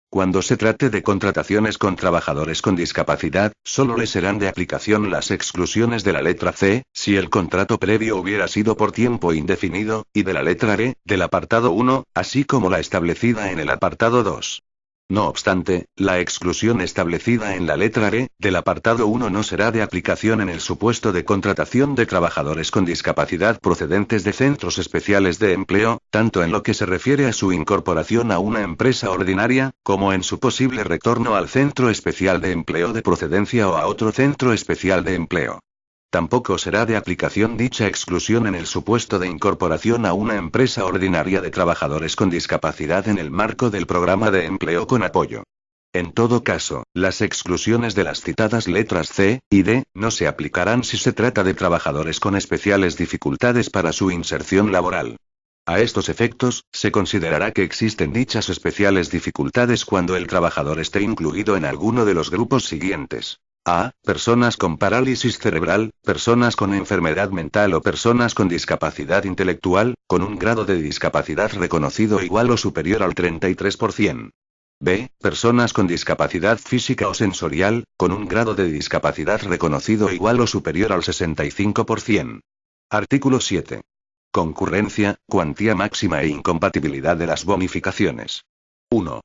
Cuando se trate de contrataciones con trabajadores con discapacidad, solo les serán de aplicación las exclusiones de la letra C, si el contrato previo hubiera sido por tiempo indefinido, y de la letra B, del apartado 1, así como la establecida en el apartado 2. No obstante, la exclusión establecida en la letra E, del apartado 1 no será de aplicación en el supuesto de contratación de trabajadores con discapacidad procedentes de centros especiales de empleo, tanto en lo que se refiere a su incorporación a una empresa ordinaria, como en su posible retorno al centro especial de empleo de procedencia o a otro centro especial de empleo. Tampoco será de aplicación dicha exclusión en el supuesto de incorporación a una empresa ordinaria de trabajadores con discapacidad en el marco del programa de empleo con apoyo. En todo caso, las exclusiones de las citadas letras C y D no se aplicarán si se trata de trabajadores con especiales dificultades para su inserción laboral. A estos efectos, se considerará que existen dichas especiales dificultades cuando el trabajador esté incluido en alguno de los grupos siguientes. A. Personas con parálisis cerebral, personas con enfermedad mental o personas con discapacidad intelectual, con un grado de discapacidad reconocido igual o superior al 33%. B. Personas con discapacidad física o sensorial, con un grado de discapacidad reconocido igual o superior al 65%. Artículo 7. Concurrencia, cuantía máxima e incompatibilidad de las bonificaciones. 1.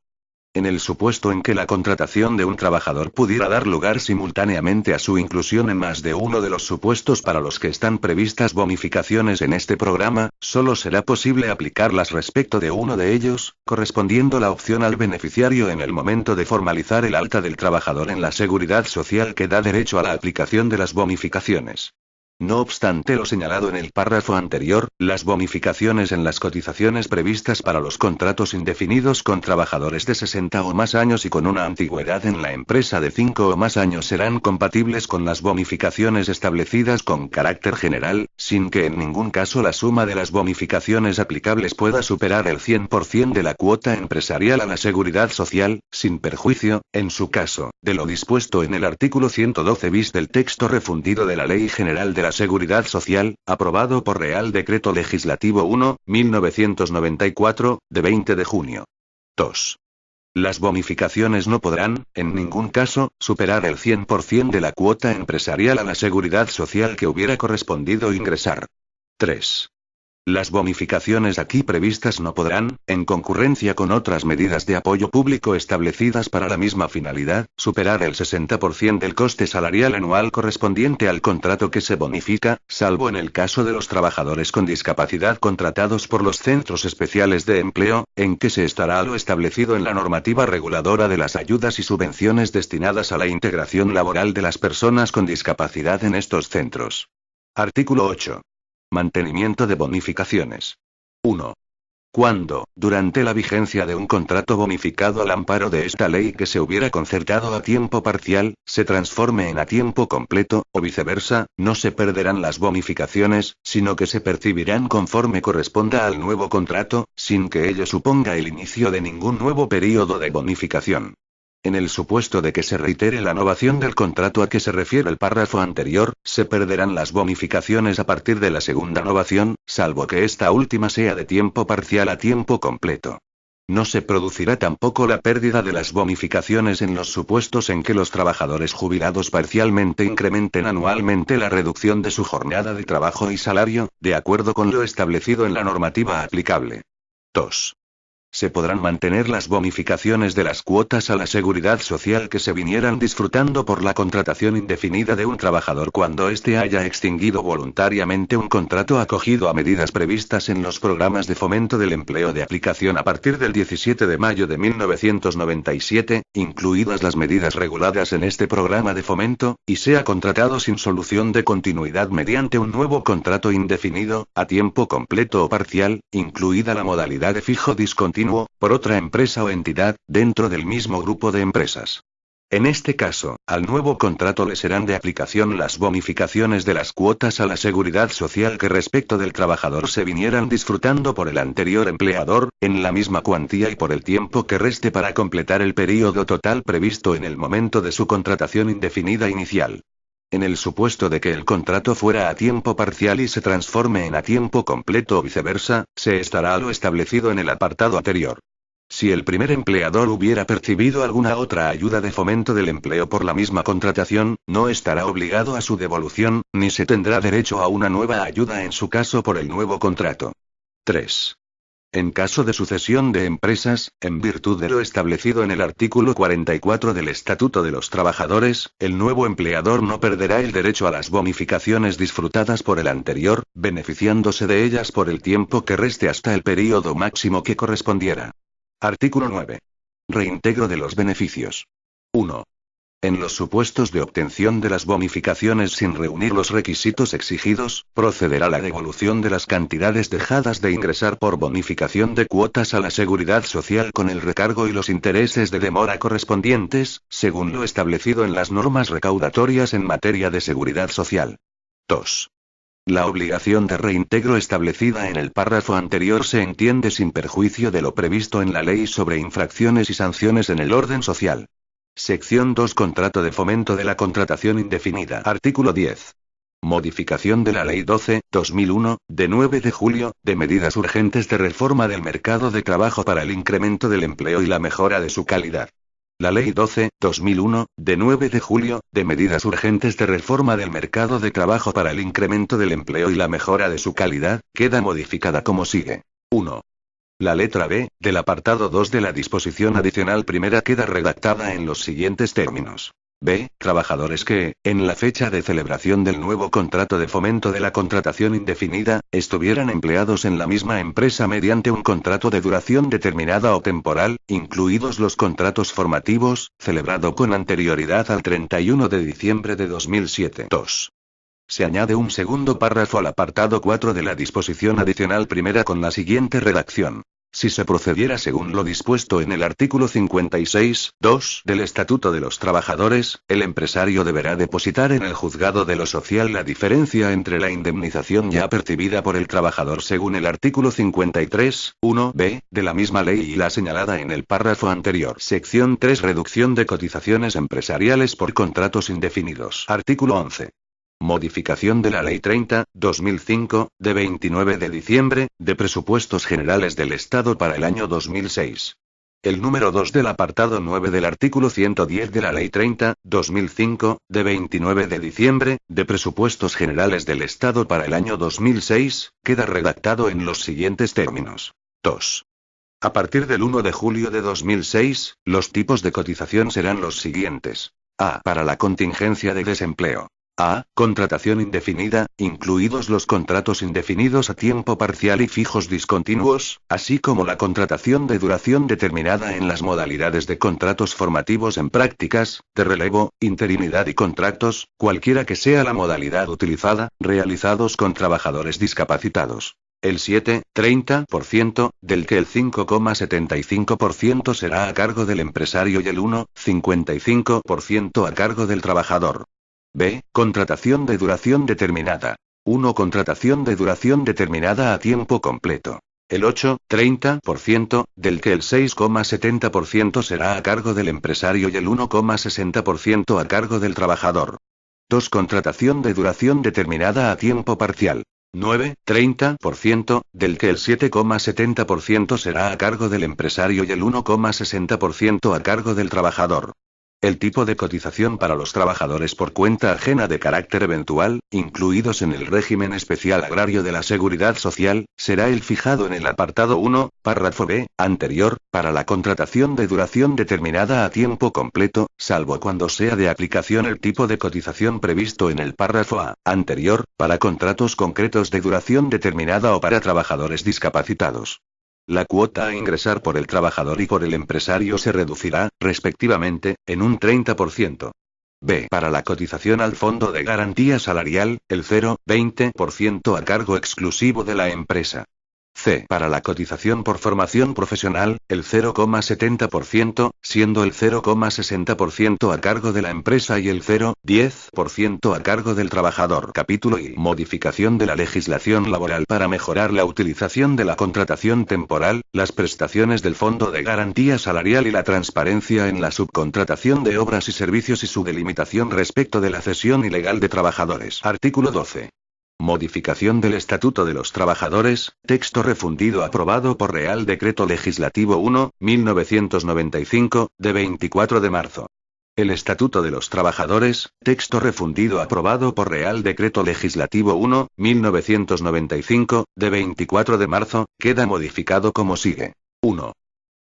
En el supuesto en que la contratación de un trabajador pudiera dar lugar simultáneamente a su inclusión en más de uno de los supuestos para los que están previstas bonificaciones en este programa, solo será posible aplicarlas respecto de uno de ellos, correspondiendo la opción al beneficiario en el momento de formalizar el alta del trabajador en la Seguridad Social que da derecho a la aplicación de las bonificaciones. No obstante lo señalado en el párrafo anterior, las bonificaciones en las cotizaciones previstas para los contratos indefinidos con trabajadores de 60 o más años y con una antigüedad en la empresa de 5 o más años serán compatibles con las bonificaciones establecidas con carácter general, sin que en ningún caso la suma de las bonificaciones aplicables pueda superar el 100% de la cuota empresarial a la Seguridad Social, sin perjuicio, en su caso, de lo dispuesto en el artículo 112 bis del texto refundido de la Ley General de la Seguridad Social, aprobado por Real Decreto Legislativo 1/1994, de 20 de junio. 2. Las bonificaciones no podrán, en ningún caso, superar el 100% de la cuota empresarial a la Seguridad Social que hubiera correspondido ingresar. 3. Las bonificaciones aquí previstas no podrán, en concurrencia con otras medidas de apoyo público establecidas para la misma finalidad, superar el 60% del coste salarial anual correspondiente al contrato que se bonifica, salvo en el caso de los trabajadores con discapacidad contratados por los centros especiales de empleo, en que se estará lo establecido en la normativa reguladora de las ayudas y subvenciones destinadas a la integración laboral de las personas con discapacidad en estos centros. Artículo 8. Mantenimiento de bonificaciones. 1. Cuando, durante la vigencia de un contrato bonificado al amparo de esta ley que se hubiera concertado a tiempo parcial, se transforme en a tiempo completo, o viceversa, no se perderán las bonificaciones, sino que se percibirán conforme corresponda al nuevo contrato, sin que ello suponga el inicio de ningún nuevo período de bonificación. En el supuesto de que se reitere la novación del contrato a que se refiere el párrafo anterior, se perderán las bonificaciones a partir de la segunda novación, salvo que esta última sea de tiempo parcial a tiempo completo. No se producirá tampoco la pérdida de las bonificaciones en los supuestos en que los trabajadores jubilados parcialmente incrementen anualmente la reducción de su jornada de trabajo y salario, de acuerdo con lo establecido en la normativa aplicable. 2. Se podrán mantener las bonificaciones de las cuotas a la Seguridad Social que se vinieran disfrutando por la contratación indefinida de un trabajador cuando éste haya extinguido voluntariamente un contrato acogido a medidas previstas en los programas de fomento del empleo de aplicación a partir del 17 de mayo de 1997, incluidas las medidas reguladas en este programa de fomento, y sea contratado sin solución de continuidad mediante un nuevo contrato indefinido, a tiempo completo o parcial, incluida la modalidad de fijo discontinuo, por otra empresa o entidad, dentro del mismo grupo de empresas. En este caso, al nuevo contrato le serán de aplicación las bonificaciones de las cuotas a la seguridad social que respecto del trabajador se vinieran disfrutando por el anterior empleador, en la misma cuantía y por el tiempo que reste para completar el período total previsto en el momento de su contratación indefinida inicial. En el supuesto de que el contrato fuera a tiempo parcial y se transforme en a tiempo completo o viceversa, se estará a lo establecido en el apartado anterior. Si el primer empleador hubiera percibido alguna otra ayuda de fomento del empleo por la misma contratación, no estará obligado a su devolución, ni se tendrá derecho a una nueva ayuda en su caso por el nuevo contrato. 3. En caso de sucesión de empresas, en virtud de lo establecido en el artículo 44 del Estatuto de los Trabajadores, el nuevo empleador no perderá el derecho a las bonificaciones disfrutadas por el anterior, beneficiándose de ellas por el tiempo que reste hasta el período máximo que correspondiera. Artículo 9. Reintegro de los beneficios. 1. En los supuestos de obtención de las bonificaciones sin reunir los requisitos exigidos, procederá la devolución de las cantidades dejadas de ingresar por bonificación de cuotas a la seguridad social con el recargo y los intereses de demora correspondientes, según lo establecido en las normas recaudatorias en materia de seguridad social. 2. La obligación de reintegro establecida en el párrafo anterior se entiende sin perjuicio de lo previsto en la Ley sobre infracciones y sanciones en el orden social. Sección 2. Contrato de fomento de la contratación indefinida. Artículo 10. Modificación de la Ley 12/2001, de 9 de julio, de medidas urgentes de reforma del mercado de trabajo para el incremento del empleo y la mejora de su calidad. La Ley 12/2001, de 9 de julio, de medidas urgentes de reforma del mercado de trabajo para el incremento del empleo y la mejora de su calidad, queda modificada como sigue. 1. La letra B, del apartado 2 de la disposición adicional primera queda redactada en los siguientes términos. B. Trabajadores que, en la fecha de celebración del nuevo contrato de fomento de la contratación indefinida, estuvieran empleados en la misma empresa mediante un contrato de duración determinada o temporal, incluidos los contratos formativos, celebrado con anterioridad al 31 de diciembre de 2007. 2. Se añade un segundo párrafo al apartado 4 de la disposición adicional primera con la siguiente redacción. Si se procediera según lo dispuesto en el artículo 56(2) del Estatuto de los Trabajadores, el empresario deberá depositar en el juzgado de lo social la diferencia entre la indemnización ya percibida por el trabajador según el artículo 53(1)b de la misma ley y la señalada en el párrafo anterior. Sección 3. Reducción de cotizaciones empresariales por contratos indefinidos. Artículo 11. Modificación de la Ley 30/2005, de 29 de diciembre, de Presupuestos Generales del Estado para el año 2006. El número 2 del apartado 9 del artículo 110 de la Ley 30/2005, de 29 de diciembre, de Presupuestos Generales del Estado para el año 2006, queda redactado en los siguientes términos. 2. A partir del 1 de julio de 2006, los tipos de cotización serán los siguientes. A. Para la contingencia de desempleo. A. Contratación indefinida, incluidos los contratos indefinidos a tiempo parcial y fijos discontinuos, así como la contratación de duración determinada en las modalidades de contratos formativos en prácticas, de relevo, interinidad y contratos, cualquiera que sea la modalidad utilizada, realizados con trabajadores discapacitados. El 7,30%, del que el 5,75% será a cargo del empresario y el 1,55% a cargo del trabajador. B. Contratación de duración determinada. 1. Contratación de duración determinada a tiempo completo. El 8,30%, del que el 6,70% será a cargo del empresario y el 1,60% a cargo del trabajador. 2. Contratación de duración determinada a tiempo parcial. 9,30%, del que el 7,70% será a cargo del empresario y el 1,60% a cargo del trabajador. El tipo de cotización para los trabajadores por cuenta ajena de carácter eventual, incluidos en el régimen especial agrario de la Seguridad Social, será el fijado en el apartado 1, párrafo B, anterior, para la contratación de duración determinada a tiempo completo, salvo cuando sea de aplicación el tipo de cotización previsto en el párrafo A, anterior, para contratos concretos de duración determinada o para trabajadores discapacitados. La cuota a ingresar por el trabajador y por el empresario se reducirá, respectivamente, en un 30%. B. Para la cotización al Fondo de Garantía Salarial, el 0,20% a cargo exclusivo de la empresa. C. Para la cotización por formación profesional, el 0,70%, siendo el 0,60% a cargo de la empresa y el 0,10% a cargo del trabajador. Capítulo I. Modificación de la legislación laboral para mejorar la utilización de la contratación temporal, las prestaciones del Fondo de Garantía Salarial y la transparencia en la subcontratación de obras y servicios y su delimitación respecto de la cesión ilegal de trabajadores. Artículo 12. Modificación del Estatuto de los Trabajadores, texto refundido aprobado por Real Decreto Legislativo 1/1995, de 24 de marzo. El Estatuto de los Trabajadores, texto refundido aprobado por Real Decreto Legislativo 1/1995, de 24 de marzo, queda modificado como sigue. 1.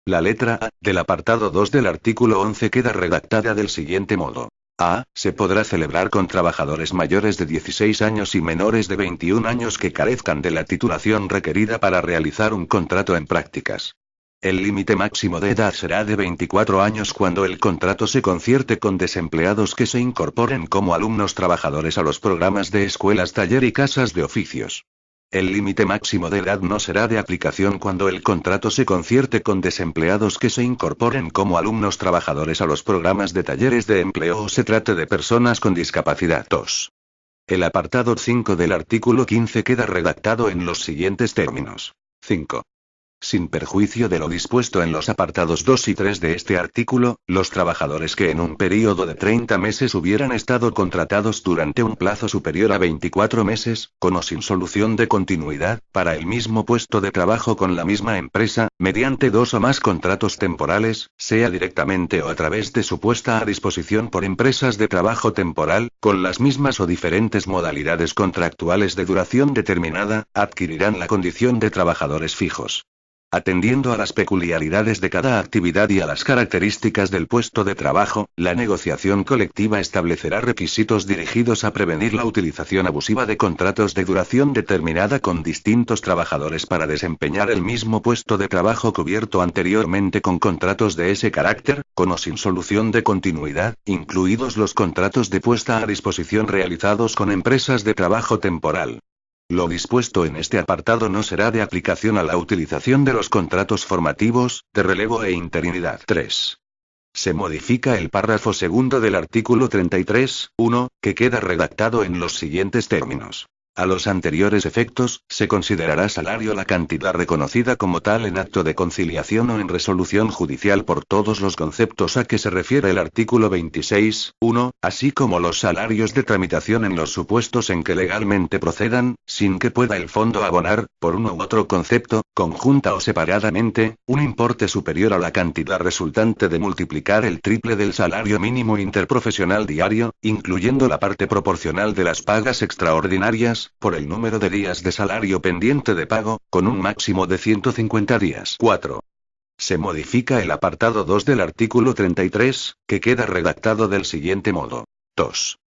La letra A, del apartado 2 del artículo 11 queda redactada del siguiente modo. A. Se podrá celebrar con trabajadores mayores de 16 años y menores de 21 años que carezcan de la titulación requerida para realizar un contrato en prácticas. El límite máximo de edad será de 24 años cuando el contrato se concierte con desempleados que se incorporen como alumnos trabajadores a los programas de escuelas, taller y casas de oficios. El límite máximo de edad no será de aplicación cuando el contrato se concierte con desempleados que se incorporen como alumnos trabajadores a los programas de talleres de empleo o se trate de personas con discapacidad. 2. El apartado 5 del artículo 15 queda redactado en los siguientes términos. 5. Sin perjuicio de lo dispuesto en los apartados 2 y 3 de este artículo, los trabajadores que en un período de 30 meses hubieran estado contratados durante un plazo superior a 24 meses, con o sin solución de continuidad, para el mismo puesto de trabajo con la misma empresa, mediante 2 o más contratos temporales, sea directamente o a través de su puesta a disposición por empresas de trabajo temporal, con las mismas o diferentes modalidades contractuales de duración determinada, adquirirán la condición de trabajadores fijos. Atendiendo a las peculiaridades de cada actividad y a las características del puesto de trabajo, la negociación colectiva establecerá requisitos dirigidos a prevenir la utilización abusiva de contratos de duración determinada con distintos trabajadores para desempeñar el mismo puesto de trabajo cubierto anteriormente con contratos de ese carácter, con o sin solución de continuidad, incluidos los contratos de puesta a disposición realizados con empresas de trabajo temporal. Lo dispuesto en este apartado no será de aplicación a la utilización de los contratos formativos, de relevo e interinidad. 3. Se modifica el párrafo segundo del artículo 33.1, que queda redactado en los siguientes términos. A los anteriores efectos, se considerará salario la cantidad reconocida como tal en acto de conciliación o en resolución judicial por todos los conceptos a que se refiere el artículo 26.1, así como los salarios de tramitación en los supuestos en que legalmente procedan, sin que pueda el fondo abonar, por uno u otro concepto, conjunta o separadamente, un importe superior a la cantidad resultante de multiplicar el triple del salario mínimo interprofesional diario, incluyendo la parte proporcional de las pagas extraordinarias, por el número de días de salario pendiente de pago, con un máximo de 150 días. 4. Se modifica el apartado 2 del artículo 33, que queda redactado del siguiente modo. 2.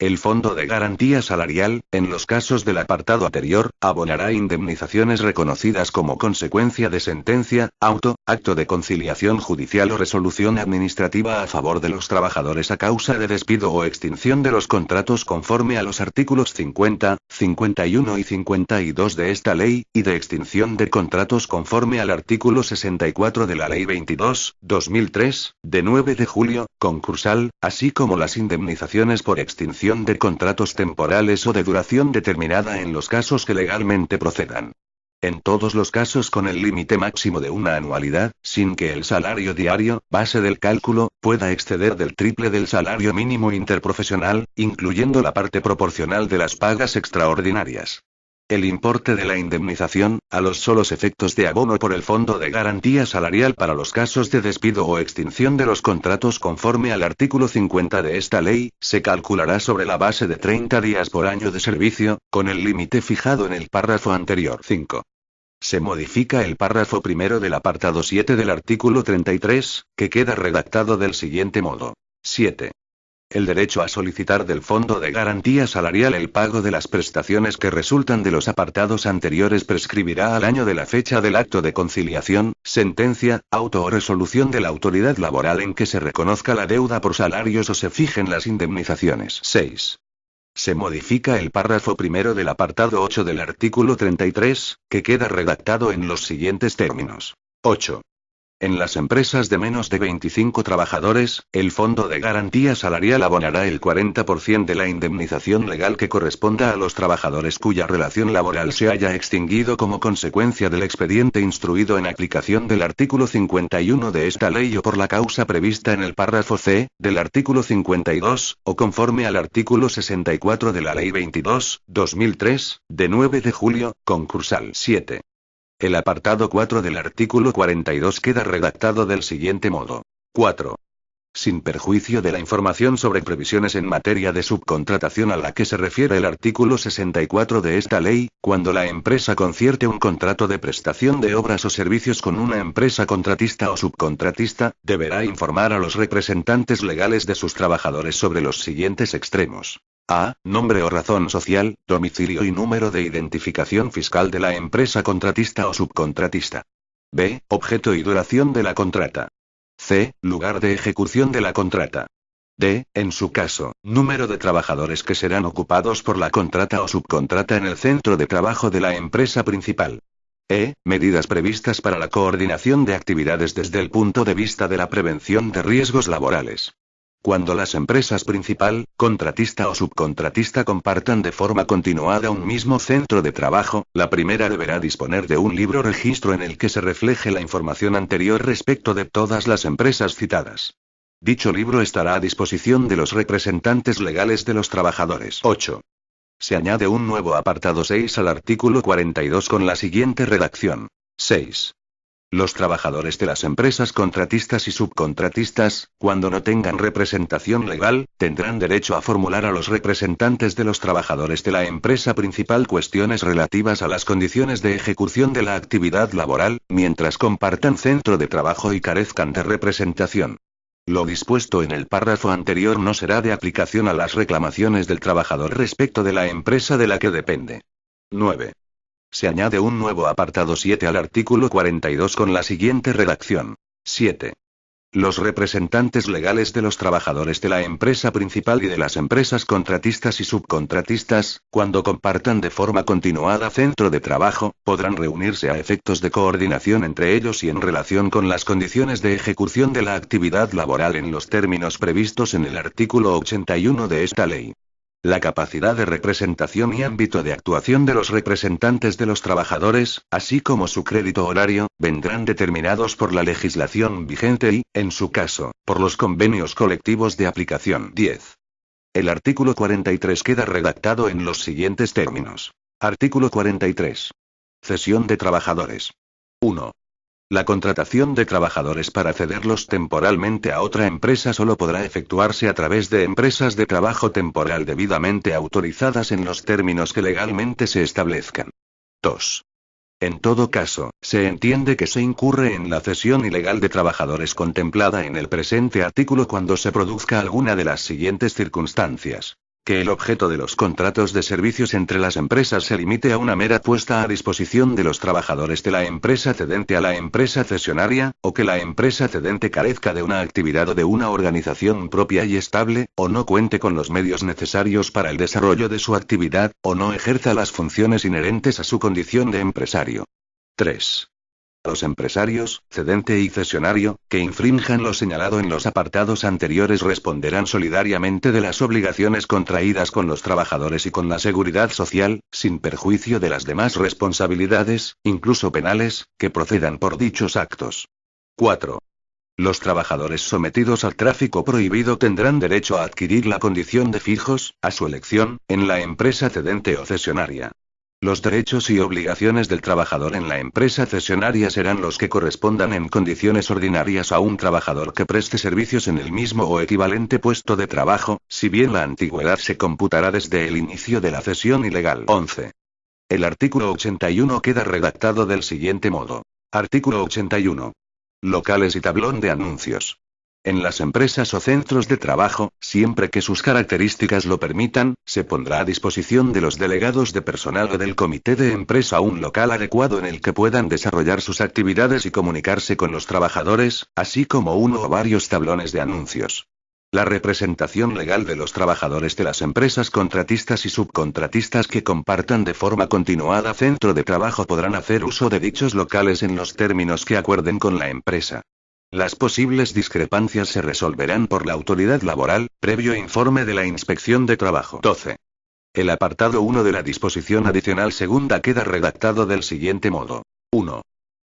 El Fondo de Garantía Salarial, en los casos del apartado anterior, abonará indemnizaciones reconocidas como consecuencia de sentencia, acto de conciliación judicial o resolución administrativa a favor de los trabajadores a causa de despido o extinción de los contratos conforme a los artículos 50, 51 y 52 de esta ley, y de extinción de contratos conforme al artículo 64 de la Ley 22/2003, de 9 de julio, concursal, así como las indemnizaciones por extinción de contratos temporales o de duración determinada en los casos que legalmente procedan. En todos los casos con el límite máximo de una anualidad, sin que el salario diario, base del cálculo, pueda exceder del triple del salario mínimo interprofesional, incluyendo la parte proporcional de las pagas extraordinarias. El importe de la indemnización, a los solos efectos de abono por el Fondo de Garantía Salarial para los casos de despido o extinción de los contratos conforme al artículo 50 de esta ley, se calculará sobre la base de 30 días por año de servicio, con el límite fijado en el párrafo anterior. 5. Se modifica el párrafo primero del apartado 7 del artículo 33, que queda redactado del siguiente modo. 7. El derecho a solicitar del Fondo de Garantía Salarial el pago de las prestaciones que resultan de los apartados anteriores prescribirá al año de la fecha del acto de conciliación, sentencia, auto o resolución de la autoridad laboral en que se reconozca la deuda por salarios o se fijen las indemnizaciones. 6. Se modifica el párrafo primero del apartado 8 del artículo 33, que queda redactado en los siguientes términos. 8. En las empresas de menos de 25 trabajadores, el Fondo de Garantía Salarial abonará el 40% de la indemnización legal que corresponda a los trabajadores cuya relación laboral se haya extinguido como consecuencia del expediente instruido en aplicación del artículo 51 de esta ley o por la causa prevista en el párrafo C, del artículo 52, o conforme al artículo 64 de la Ley 22/2003, de 9 de julio, concursal 7. El apartado 4 del artículo 42 queda redactado del siguiente modo. 4. Sin perjuicio de la información sobre previsiones en materia de subcontratación a la que se refiere el artículo 64 de esta ley, cuando la empresa concierte un contrato de prestación de obras o servicios con una empresa contratista o subcontratista, deberá informar a los representantes legales de sus trabajadores sobre los siguientes extremos. A. Nombre o razón social, domicilio y número de identificación fiscal de la empresa contratista o subcontratista. B. Objeto y duración de la contrata. C. Lugar de ejecución de la contrata. D. En su caso, número de trabajadores que serán ocupados por la contrata o subcontrata en el centro de trabajo de la empresa principal. E. Medidas previstas para la coordinación de actividades desde el punto de vista de la prevención de riesgos laborales. Cuando las empresas principal, contratista o subcontratista compartan de forma continuada un mismo centro de trabajo, la primera deberá disponer de un libro registro en el que se refleje la información anterior respecto de todas las empresas citadas. Dicho libro estará a disposición de los representantes legales de los trabajadores. 8. Se añade un nuevo apartado 6 al artículo 42 con la siguiente redacción. 6. Los trabajadores de las empresas contratistas y subcontratistas, cuando no tengan representación legal, tendrán derecho a formular a los representantes de los trabajadores de la empresa principal cuestiones relativas a las condiciones de ejecución de la actividad laboral, mientras compartan centro de trabajo y carezcan de representación. Lo dispuesto en el párrafo anterior no será de aplicación a las reclamaciones del trabajador respecto de la empresa de la que depende. 9. Se añade un nuevo apartado 7 al artículo 42 con la siguiente redacción. 7. Los representantes legales de los trabajadores de la empresa principal y de las empresas contratistas y subcontratistas, cuando compartan de forma continuada centro de trabajo, podrán reunirse a efectos de coordinación entre ellos y en relación con las condiciones de ejecución de la actividad laboral en los términos previstos en el artículo 81 de esta ley. La capacidad de representación y ámbito de actuación de los representantes de los trabajadores, así como su crédito horario, vendrán determinados por la legislación vigente y, en su caso, por los convenios colectivos de aplicación. 10. El artículo 43 queda redactado en los siguientes términos. Artículo 43. Cesión de trabajadores. 1. La contratación de trabajadores para cederlos temporalmente a otra empresa solo podrá efectuarse a través de empresas de trabajo temporal debidamente autorizadas en los términos que legalmente se establezcan. 2. En todo caso, se entiende que se incurre en la cesión ilegal de trabajadores contemplada en el presente artículo cuando se produzca alguna de las siguientes circunstancias. Que el objeto de los contratos de servicios entre las empresas se limite a una mera puesta a disposición de los trabajadores de la empresa cedente a la empresa cesionaria, o que la empresa cedente carezca de una actividad o de una organización propia y estable, o no cuente con los medios necesarios para el desarrollo de su actividad, o no ejerza las funciones inherentes a su condición de empresario. 3. Los empresarios, cedente y cesionario, que infrinjan lo señalado en los apartados anteriores responderán solidariamente de las obligaciones contraídas con los trabajadores y con la seguridad social, sin perjuicio de las demás responsabilidades, incluso penales, que procedan por dichos actos. 4. Los trabajadores sometidos al tráfico prohibido tendrán derecho a adquirir la condición de fijos, a su elección, en la empresa cedente o cesionaria. Los derechos y obligaciones del trabajador en la empresa cesionaria serán los que correspondan en condiciones ordinarias a un trabajador que preste servicios en el mismo o equivalente puesto de trabajo, si bien la antigüedad se computará desde el inicio de la cesión ilegal. 11. El artículo 81 queda redactado del siguiente modo. Artículo 81. Locales y tablón de anuncios. En las empresas o centros de trabajo, siempre que sus características lo permitan, se pondrá a disposición de los delegados de personal o del comité de empresa un local adecuado en el que puedan desarrollar sus actividades y comunicarse con los trabajadores, así como uno o varios tablones de anuncios. La representación legal de los trabajadores de las empresas contratistas y subcontratistas que compartan de forma continuada centro de trabajo podrán hacer uso de dichos locales en los términos que acuerden con la empresa. Las posibles discrepancias se resolverán por la autoridad laboral, previo informe de la Inspección de Trabajo. 12. El apartado 1 de la disposición adicional segunda queda redactado del siguiente modo. 1.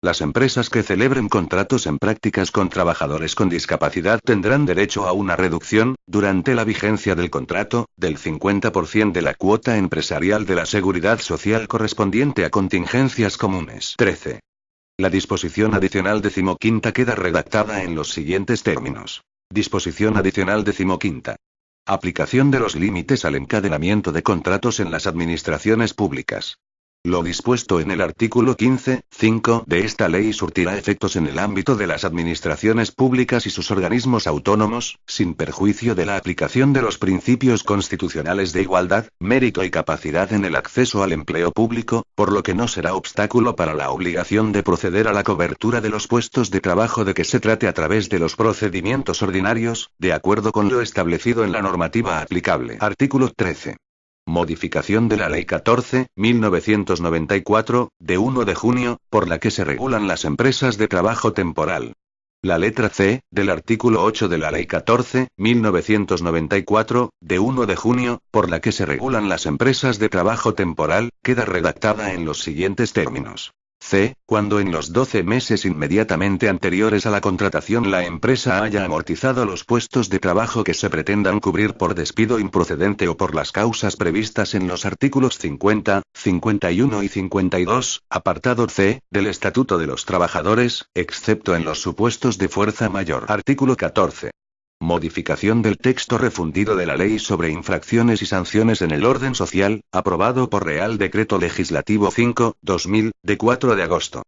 Las empresas que celebren contratos en prácticas con trabajadores con discapacidad tendrán derecho a una reducción, durante la vigencia del contrato, del 50% de la cuota empresarial de la seguridad social correspondiente a contingencias comunes. 13. La disposición adicional 15ª queda redactada en los siguientes términos. Disposición adicional 15ª. Aplicación de los límites al encadenamiento de contratos en las administraciones públicas. Lo dispuesto en el artículo 15.5 de esta ley surtirá efectos en el ámbito de las administraciones públicas y sus organismos autónomos, sin perjuicio de la aplicación de los principios constitucionales de igualdad, mérito y capacidad en el acceso al empleo público, por lo que no será obstáculo para la obligación de proceder a la cobertura de los puestos de trabajo de que se trate a través de los procedimientos ordinarios, de acuerdo con lo establecido en la normativa aplicable. Artículo 13. Modificación de la Ley 14.1994, de 1 de junio, por la que se regulan las empresas de trabajo temporal. La letra C, del artículo 8 de la Ley 14.1994, de 1 de junio, por la que se regulan las empresas de trabajo temporal, queda redactada en los siguientes términos. C. Cuando en los 12 meses inmediatamente anteriores a la contratación la empresa haya amortizado los puestos de trabajo que se pretendan cubrir por despido improcedente o por las causas previstas en los artículos 50, 51 y 52, apartado C, del Estatuto de los Trabajadores, excepto en los supuestos de fuerza mayor. Artículo 14. Modificación del texto refundido de la Ley sobre Infracciones y Sanciones en el Orden Social, aprobado por Real Decreto Legislativo 5/2000, de 4 de agosto.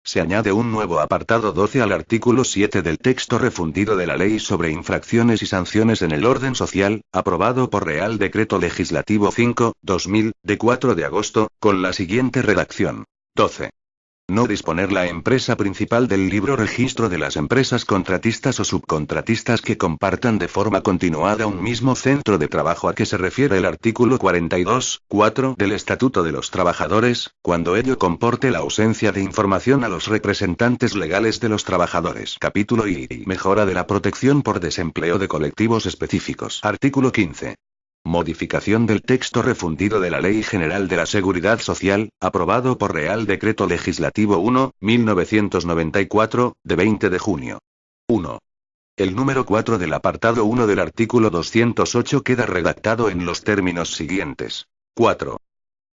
Se añade un nuevo apartado 12 al artículo 7 del texto refundido de la Ley sobre Infracciones y Sanciones en el Orden Social, aprobado por Real Decreto Legislativo 5/2000, de 4 de agosto, con la siguiente redacción. 12. No disponer la empresa principal del libro registro de las empresas contratistas o subcontratistas que compartan de forma continuada un mismo centro de trabajo a que se refiere el artículo 42.4 del Estatuto de los Trabajadores, cuando ello comporte la ausencia de información a los representantes legales de los trabajadores. Capítulo I. Mejora de la protección por desempleo de colectivos específicos. Artículo 15. Modificación del texto refundido de la Ley General de la Seguridad Social, aprobado por Real Decreto Legislativo 1/1994, de 20 de junio. 1. El número 4 del apartado 1 del artículo 208 queda redactado en los términos siguientes. 4.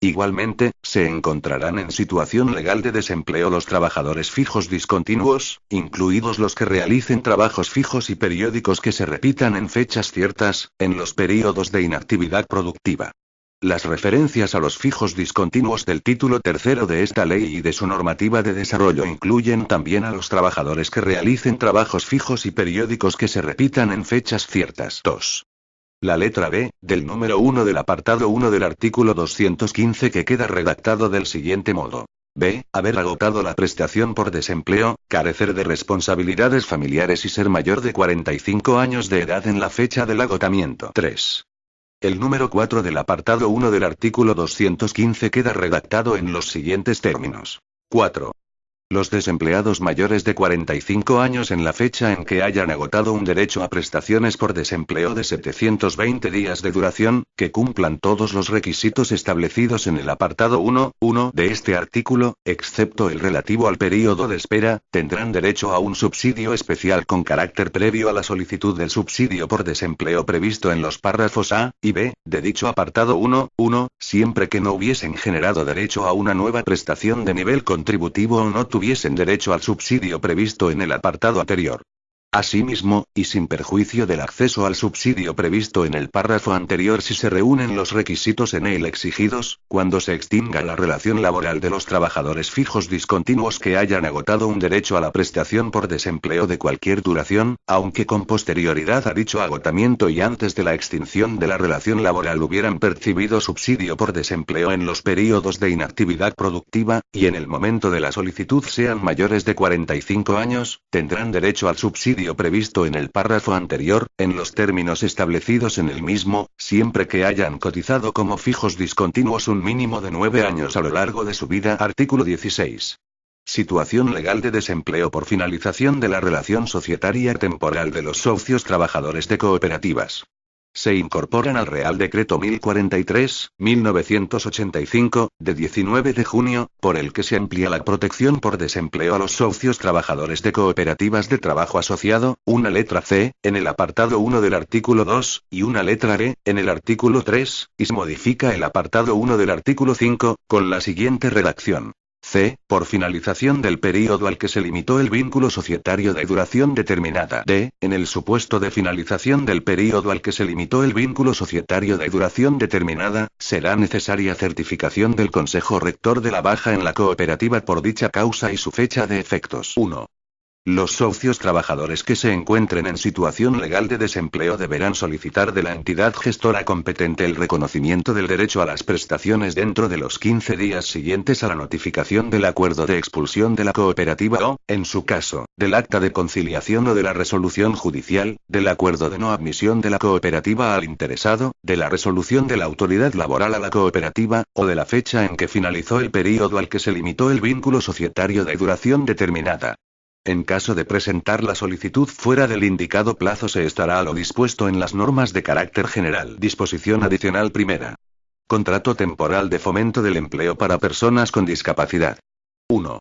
Igualmente, se encontrarán en situación legal de desempleo los trabajadores fijos discontinuos, incluidos los que realicen trabajos fijos y periódicos que se repitan en fechas ciertas, en los períodos de inactividad productiva. Las referencias a los fijos discontinuos del título tercero de esta ley y de su normativa de desarrollo incluyen también a los trabajadores que realicen trabajos fijos y periódicos que se repitan en fechas ciertas. 2. La letra B, del número 1 del apartado 1 del artículo 215 que queda redactado del siguiente modo. B. Haber agotado la prestación por desempleo, carecer de responsabilidades familiares y ser mayor de 45 años de edad en la fecha del agotamiento. 3. El número 4 del apartado 1 del artículo 215 queda redactado en los siguientes términos. 4. Los desempleados mayores de 45 años en la fecha en que hayan agotado un derecho a prestaciones por desempleo de 720 días de duración, que cumplan todos los requisitos establecidos en el apartado 1.1 de este artículo, excepto el relativo al período de espera, tendrán derecho a un subsidio especial con carácter previo a la solicitud del subsidio por desempleo previsto en los párrafos A y B de dicho apartado 1.1, siempre que no hubiesen generado derecho a una nueva prestación de nivel contributivo o no tuviesen derecho al subsidio previsto en el apartado anterior. Asimismo, y sin perjuicio del acceso al subsidio previsto en el párrafo anterior si se reúnen los requisitos en él exigidos, cuando se extinga la relación laboral de los trabajadores fijos discontinuos que hayan agotado un derecho a la prestación por desempleo de cualquier duración, aunque con posterioridad a dicho agotamiento y antes de la extinción de la relación laboral hubieran percibido subsidio por desempleo en los períodos de inactividad productiva, y en el momento de la solicitud sean mayores de 45 años, tendrán derecho al subsidio subsidio previsto en el párrafo anterior, en los términos establecidos en el mismo, siempre que hayan cotizado como fijos discontinuos un mínimo de 9 años a lo largo de su vida. Artículo 16. Situación legal de desempleo por finalización de la relación societaria temporal de los socios trabajadores de cooperativas. Se incorporan al Real Decreto 1043/1985, de 19 de junio, por el que se amplía la protección por desempleo a los socios trabajadores de cooperativas de trabajo asociado, una letra C, en el apartado 1 del artículo 2, y una letra E, en el artículo 3, y se modifica el apartado 1 del artículo 5, con la siguiente redacción. C. Por finalización del período al que se limitó el vínculo societario de duración determinada. D. En el supuesto de finalización del período al que se limitó el vínculo societario de duración determinada, será necesaria certificación del Consejo Rector de la baja en la cooperativa por dicha causa y su fecha de efectos. 1. Los socios trabajadores que se encuentren en situación legal de desempleo deberán solicitar de la entidad gestora competente el reconocimiento del derecho a las prestaciones dentro de los 15 días siguientes a la notificación del acuerdo de expulsión de la cooperativa o, en su caso, del acta de conciliación o de la resolución judicial, del acuerdo de no admisión de la cooperativa al interesado, de la resolución de la autoridad laboral a la cooperativa, o de la fecha en que finalizó el período al que se limitó el vínculo societario de duración determinada. En caso de presentar la solicitud fuera del indicado plazo se estará a lo dispuesto en las normas de carácter general. Disposición adicional primera. Contrato temporal de fomento del empleo para personas con discapacidad. 1.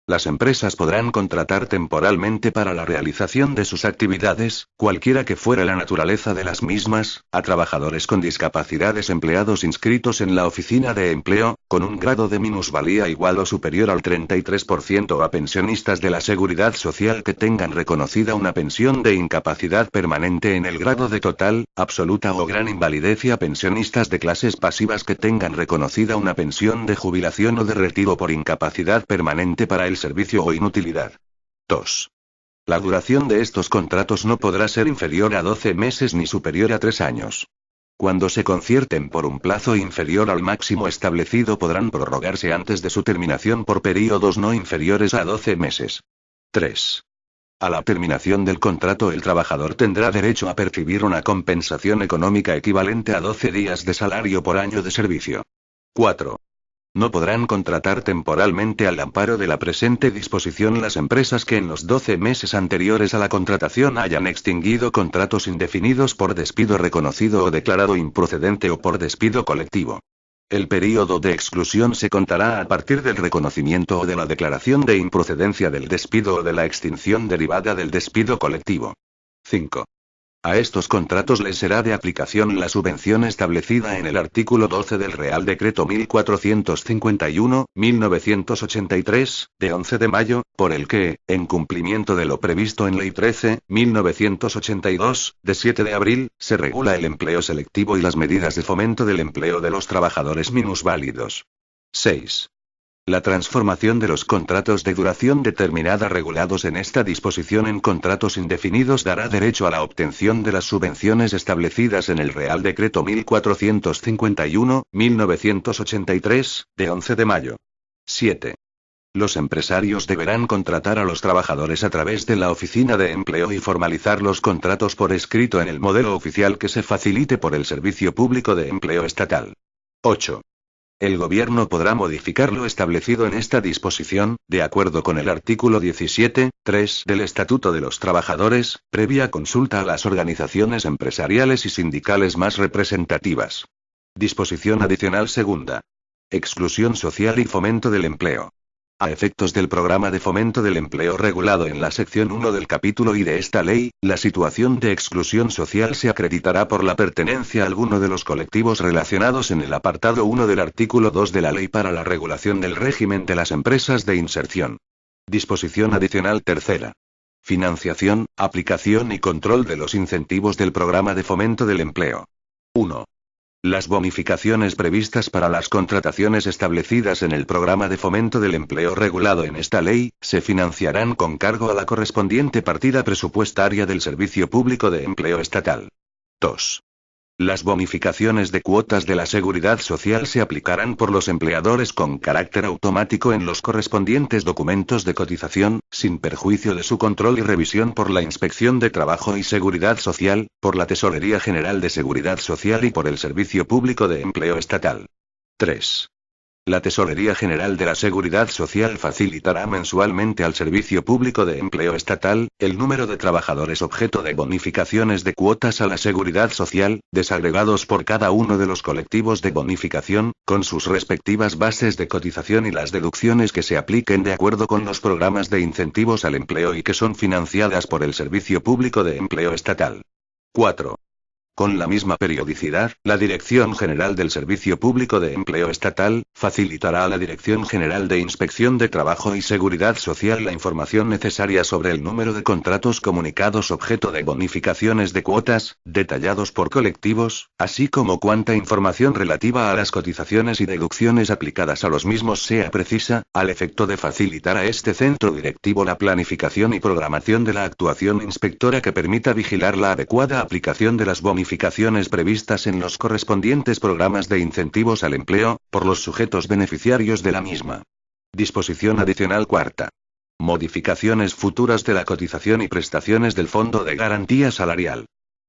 Las empresas podrán contratar temporalmente para la realización de sus actividades, cualquiera que fuera la naturaleza de las mismas, a trabajadores con discapacidades empleados inscritos en la oficina de empleo, con un grado de minusvalía igual o superior al 33%, a pensionistas de la Seguridad Social que tengan reconocida una pensión de incapacidad permanente en el grado de total, absoluta o gran invalidez, y a pensionistas de clases pasivas que tengan reconocida una pensión de jubilación o de retiro por incapacidad permanente para el servicio o inutilidad. 2. La duración de estos contratos no podrá ser inferior a 12 meses ni superior a 3 años. Cuando se concierten por un plazo inferior al máximo establecido podrán prorrogarse antes de su terminación por períodos no inferiores a 12 meses. 3. A la terminación del contrato el trabajador tendrá derecho a percibir una compensación económica equivalente a 12 días de salario por año de servicio. 4. No podrán contratar temporalmente al amparo de la presente disposición las empresas que en los 12 meses anteriores a la contratación hayan extinguido contratos indefinidos por despido reconocido o declarado improcedente o por despido colectivo. El período de exclusión se contará a partir del reconocimiento o de la declaración de improcedencia del despido o de la extinción derivada del despido colectivo. 5. A estos contratos les será de aplicación la subvención establecida en el artículo 12 del Real Decreto 1451/1983, de 11 de mayo, por el que, en cumplimiento de lo previsto en Ley 13/1982, de 7 de abril, se regula el empleo selectivo y las medidas de fomento del empleo de los trabajadores minusválidos. 6. La transformación de los contratos de duración determinada regulados en esta disposición en contratos indefinidos dará derecho a la obtención de las subvenciones establecidas en el Real Decreto 1451/1983, de 11 de mayo. 7. Los empresarios deberán contratar a los trabajadores a través de la oficina de empleo y formalizar los contratos por escrito en el modelo oficial que se facilite por el Servicio Público de Empleo Estatal. 8. El Gobierno podrá modificar lo establecido en esta disposición, de acuerdo con el artículo 17.3 del Estatuto de los Trabajadores, previa consulta a las organizaciones empresariales y sindicales más representativas. Disposición adicional segunda. Exclusión social y fomento del empleo. A efectos del programa de fomento del empleo regulado en la sección 1 del capítulo I de esta ley, la situación de exclusión social se acreditará por la pertenencia a alguno de los colectivos relacionados en el apartado 1 del artículo 2 de la Ley para la regulación del régimen de las empresas de inserción. Disposición adicional tercera. Financiación, aplicación y control de los incentivos del programa de fomento del empleo. 1. Las bonificaciones previstas para las contrataciones establecidas en el programa de fomento del empleo regulado en esta ley, se financiarán con cargo a la correspondiente partida presupuestaria del Servicio Público de Empleo Estatal. 2. Las bonificaciones de cuotas de la Seguridad Social se aplicarán por los empleadores con carácter automático en los correspondientes documentos de cotización, sin perjuicio de su control y revisión por la Inspección de Trabajo y Seguridad Social, por la Tesorería General de Seguridad Social y por el Servicio Público de Empleo Estatal. 3. La Tesorería General de la Seguridad Social facilitará mensualmente al Servicio Público de Empleo Estatal el número de trabajadores objeto de bonificaciones de cuotas a la Seguridad Social, desagregados por cada uno de los colectivos de bonificación, con sus respectivas bases de cotización y las deducciones que se apliquen de acuerdo con los programas de incentivos al empleo y que son financiadas por el Servicio Público de Empleo Estatal. 4. Con la misma periodicidad, la Dirección General del Servicio Público de Empleo Estatal facilitará a la Dirección General de Inspección de Trabajo y Seguridad Social la información necesaria sobre el número de contratos comunicados objeto de bonificaciones de cuotas, detallados por colectivos, así como cuanta información relativa a las cotizaciones y deducciones aplicadas a los mismos sea precisa, al efecto de facilitar a este centro directivo la planificación y programación de la actuación inspectora que permita vigilar la adecuada aplicación de las bonificaciones previstas en los correspondientes programas de incentivos al empleo, por los sujetos beneficiarios de la misma. Disposición adicional cuarta. Modificaciones futuras de la cotización y prestaciones del Fondo de Garantía Salarial.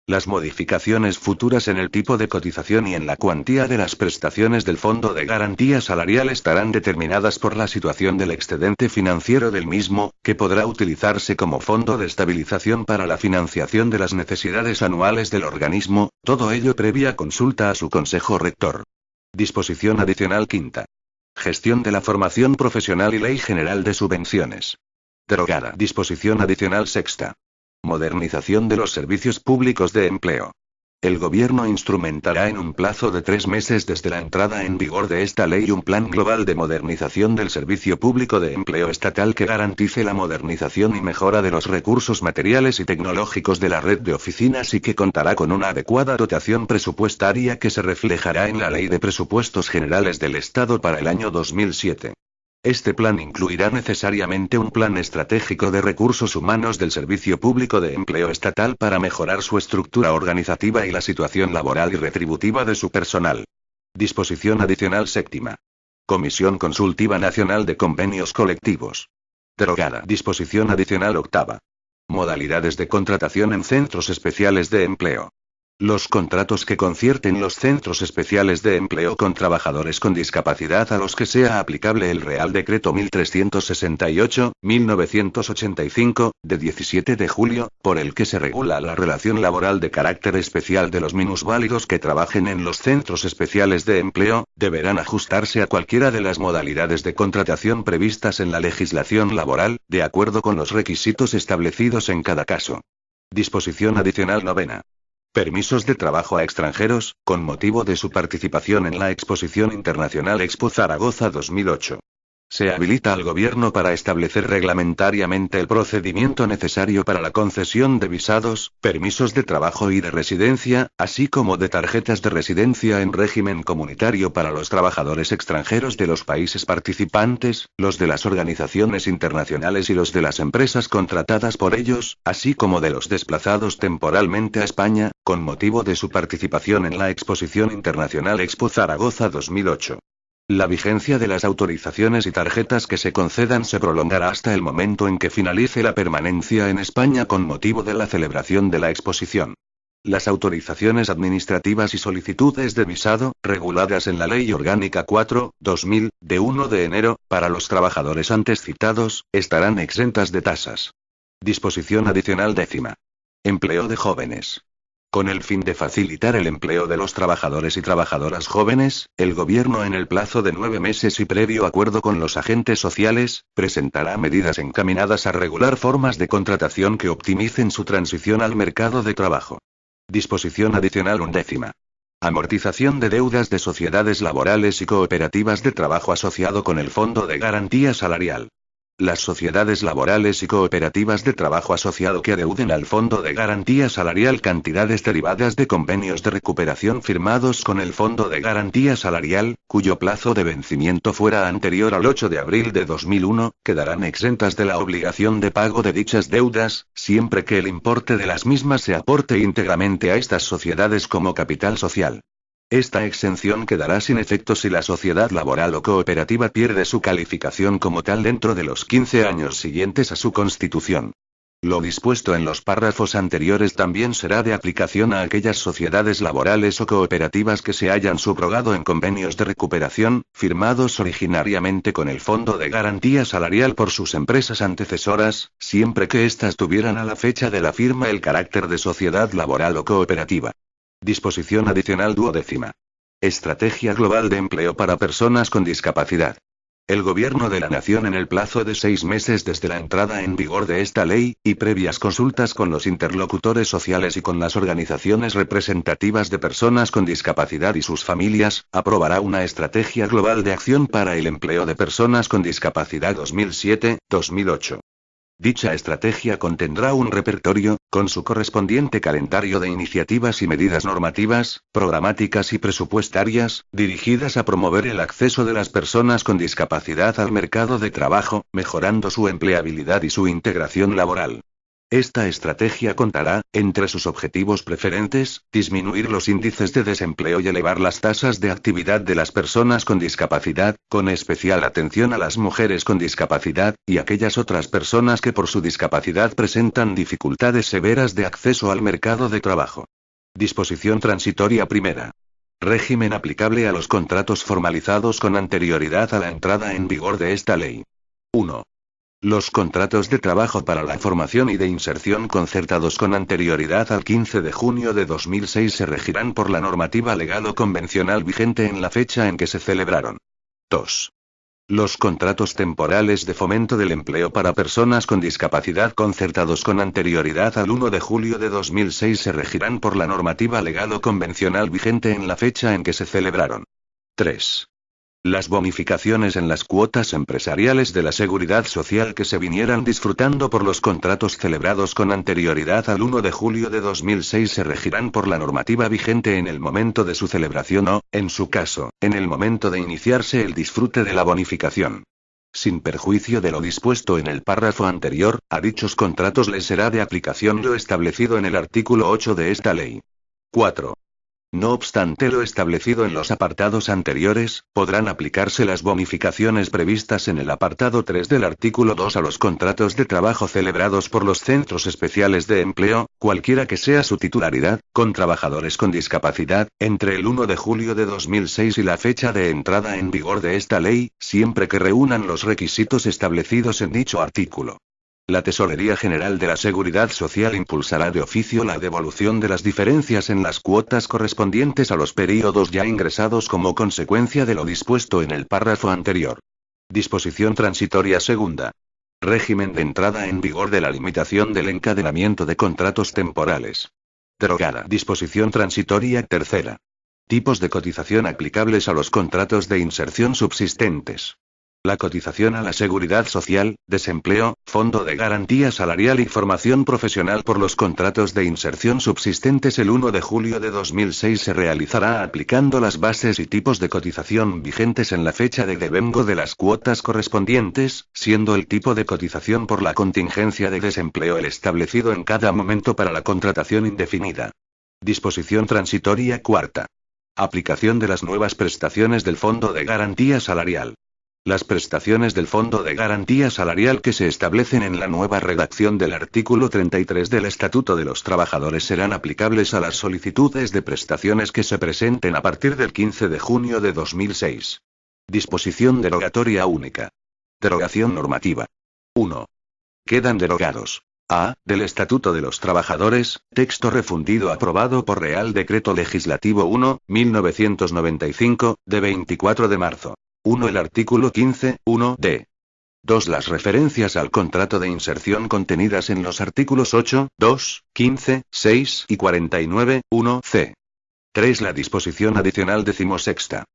Las modificaciones futuras en el tipo de cotización y en la cuantía de las prestaciones del Fondo de Garantía Salarial estarán determinadas por la situación del excedente financiero del mismo, que podrá utilizarse como fondo de estabilización para la financiación de las necesidades anuales del organismo, todo ello previa consulta a su Consejo Rector. Disposición adicional quinta. Gestión de la formación profesional y Ley General de Subvenciones. Derogada. Disposición adicional sexta. Modernización de los servicios públicos de empleo. El Gobierno instrumentará en un plazo de 3 meses desde la entrada en vigor de esta ley un plan global de modernización del servicio público de empleo estatal que garantice la modernización y mejora de los recursos materiales y tecnológicos de la red de oficinas y que contará con una adecuada dotación presupuestaria que se reflejará en la Ley de Presupuestos Generales del Estado para el año 2007. Este plan incluirá necesariamente un plan estratégico de recursos humanos del Servicio Público de Empleo Estatal para mejorar su estructura organizativa y la situación laboral y retributiva de su personal. Disposición adicional séptima. Comisión Consultiva Nacional de Convenios Colectivos. Derogada. Disposición adicional octava. Modalidades de contratación en centros especiales de empleo. Los contratos que concierten los centros especiales de empleo con trabajadores con discapacidad a los que sea aplicable el Real Decreto 1368/1985, de 17 de julio, por el que se regula la relación laboral de carácter especial de los minusválidos que trabajen en los centros especiales de empleo, deberán ajustarse a cualquiera de las modalidades de contratación previstas en la legislación laboral, de acuerdo con los requisitos establecidos en cada caso. Disposición adicional novena. Permisos de trabajo a extranjeros, con motivo de su participación en la Exposición Internacional Expo Zaragoza 2008. Se habilita al Gobierno para establecer reglamentariamente el procedimiento necesario para la concesión de visados, permisos de trabajo y de residencia, así como de tarjetas de residencia en régimen comunitario para los trabajadores extranjeros de los países participantes, los de las organizaciones internacionales y los de las empresas contratadas por ellos, así como de los desplazados temporalmente a España, con motivo de su participación en la Exposición Internacional Expo Zaragoza 2008. La vigencia de las autorizaciones y tarjetas que se concedan se prolongará hasta el momento en que finalice la permanencia en España con motivo de la celebración de la exposición. Las autorizaciones administrativas y solicitudes de visado, reguladas en la Ley Orgánica 4/2000, de 1 de enero, para los trabajadores antes citados, estarán exentas de tasas. Disposición adicional décima. Empleo de jóvenes. Con el fin de facilitar el empleo de los trabajadores y trabajadoras jóvenes, el Gobierno en el plazo de 9 meses y previo acuerdo con los agentes sociales, presentará medidas encaminadas a regular formas de contratación que optimicen su transición al mercado de trabajo. Disposición adicional undécima. Amortización de deudas de sociedades laborales y cooperativas de trabajo asociado con el Fondo de Garantía Salarial. Las sociedades laborales y cooperativas de trabajo asociado que adeuden al Fondo de Garantía Salarial cantidades derivadas de convenios de recuperación firmados con el Fondo de Garantía Salarial, cuyo plazo de vencimiento fuera anterior al 8 de abril de 2001, quedarán exentas de la obligación de pago de dichas deudas, siempre que el importe de las mismas se aporte íntegramente a estas sociedades como capital social. Esta exención quedará sin efecto si la sociedad laboral o cooperativa pierde su calificación como tal dentro de los 15 años siguientes a su constitución. Lo dispuesto en los párrafos anteriores también será de aplicación a aquellas sociedades laborales o cooperativas que se hayan subrogado en convenios de recuperación, firmados originariamente con el Fondo de Garantía Salarial por sus empresas antecesoras, siempre que éstas tuvieran a la fecha de la firma el carácter de sociedad laboral o cooperativa. Disposición adicional 12ª. Estrategia global de empleo para personas con discapacidad. El Gobierno de la Nación, en el plazo de 6 meses desde la entrada en vigor de esta ley, y previas consultas con los interlocutores sociales y con las organizaciones representativas de personas con discapacidad y sus familias, aprobará una estrategia global de acción para el empleo de personas con discapacidad 2007-2008. Dicha estrategia contendrá un repertorio, con su correspondiente calendario de iniciativas y medidas normativas, programáticas y presupuestarias, dirigidas a promover el acceso de las personas con discapacidad al mercado de trabajo, mejorando su empleabilidad y su integración laboral. Esta estrategia contará, entre sus objetivos preferentes, disminuir los índices de desempleo y elevar las tasas de actividad de las personas con discapacidad, con especial atención a las mujeres con discapacidad, y aquellas otras personas que por su discapacidad presentan dificultades severas de acceso al mercado de trabajo. Disposición transitoria primera. Régimen aplicable a los contratos formalizados con anterioridad a la entrada en vigor de esta ley. 1. Los contratos de trabajo para la formación y de inserción concertados con anterioridad al 15 de junio de 2006 se regirán por la normativa legal o convencional vigente en la fecha en que se celebraron. 2. Los contratos temporales de fomento del empleo para personas con discapacidad concertados con anterioridad al 1 de julio de 2006 se regirán por la normativa legal o convencional vigente en la fecha en que se celebraron. 3. Las bonificaciones en las cuotas empresariales de la Seguridad Social que se vinieran disfrutando por los contratos celebrados con anterioridad al 1 de julio de 2006 se regirán por la normativa vigente en el momento de su celebración o, en su caso, en el momento de iniciarse el disfrute de la bonificación. Sin perjuicio de lo dispuesto en el párrafo anterior, a dichos contratos les será de aplicación lo establecido en el artículo 8 de esta ley. 4. No obstante lo establecido en los apartados anteriores, podrán aplicarse las bonificaciones previstas en el apartado 3 del artículo 2 a los contratos de trabajo celebrados por los centros especiales de empleo, cualquiera que sea su titularidad, con trabajadores con discapacidad, entre el 1 de julio de 2006 y la fecha de entrada en vigor de esta ley, siempre que reúnan los requisitos establecidos en dicho artículo. La Tesorería General de la Seguridad Social impulsará de oficio la devolución de las diferencias en las cuotas correspondientes a los períodos ya ingresados como consecuencia de lo dispuesto en el párrafo anterior. Disposición transitoria segunda. Régimen de entrada en vigor de la limitación del encadenamiento de contratos temporales. Derogada. Disposición transitoria tercera. Tipos de cotización aplicables a los contratos de inserción subsistentes. La cotización a la Seguridad Social, desempleo, Fondo de Garantía Salarial y Formación Profesional por los contratos de inserción subsistentes el 1 de julio de 2006 se realizará aplicando las bases y tipos de cotización vigentes en la fecha de devengo de las cuotas correspondientes, siendo el tipo de cotización por la contingencia de desempleo el establecido en cada momento para la contratación indefinida. Disposición transitoria cuarta. Aplicación de las nuevas prestaciones del Fondo de Garantía Salarial. Las prestaciones del Fondo de Garantía Salarial que se establecen en la nueva redacción del artículo 33 del Estatuto de los Trabajadores serán aplicables a las solicitudes de prestaciones que se presenten a partir del 15 de junio de 2006. Disposición derogatoria única. Derogación normativa. 1. Quedan derogados. A. Del Estatuto de los Trabajadores, texto refundido aprobado por Real Decreto Legislativo 1, 1995, de 24 de marzo. 1. El artículo 15, 1d. 2. Las referencias al contrato de inserción contenidas en los artículos 8, 2, 15, 6 y 49, 1c. 3. La disposición adicional 16ª.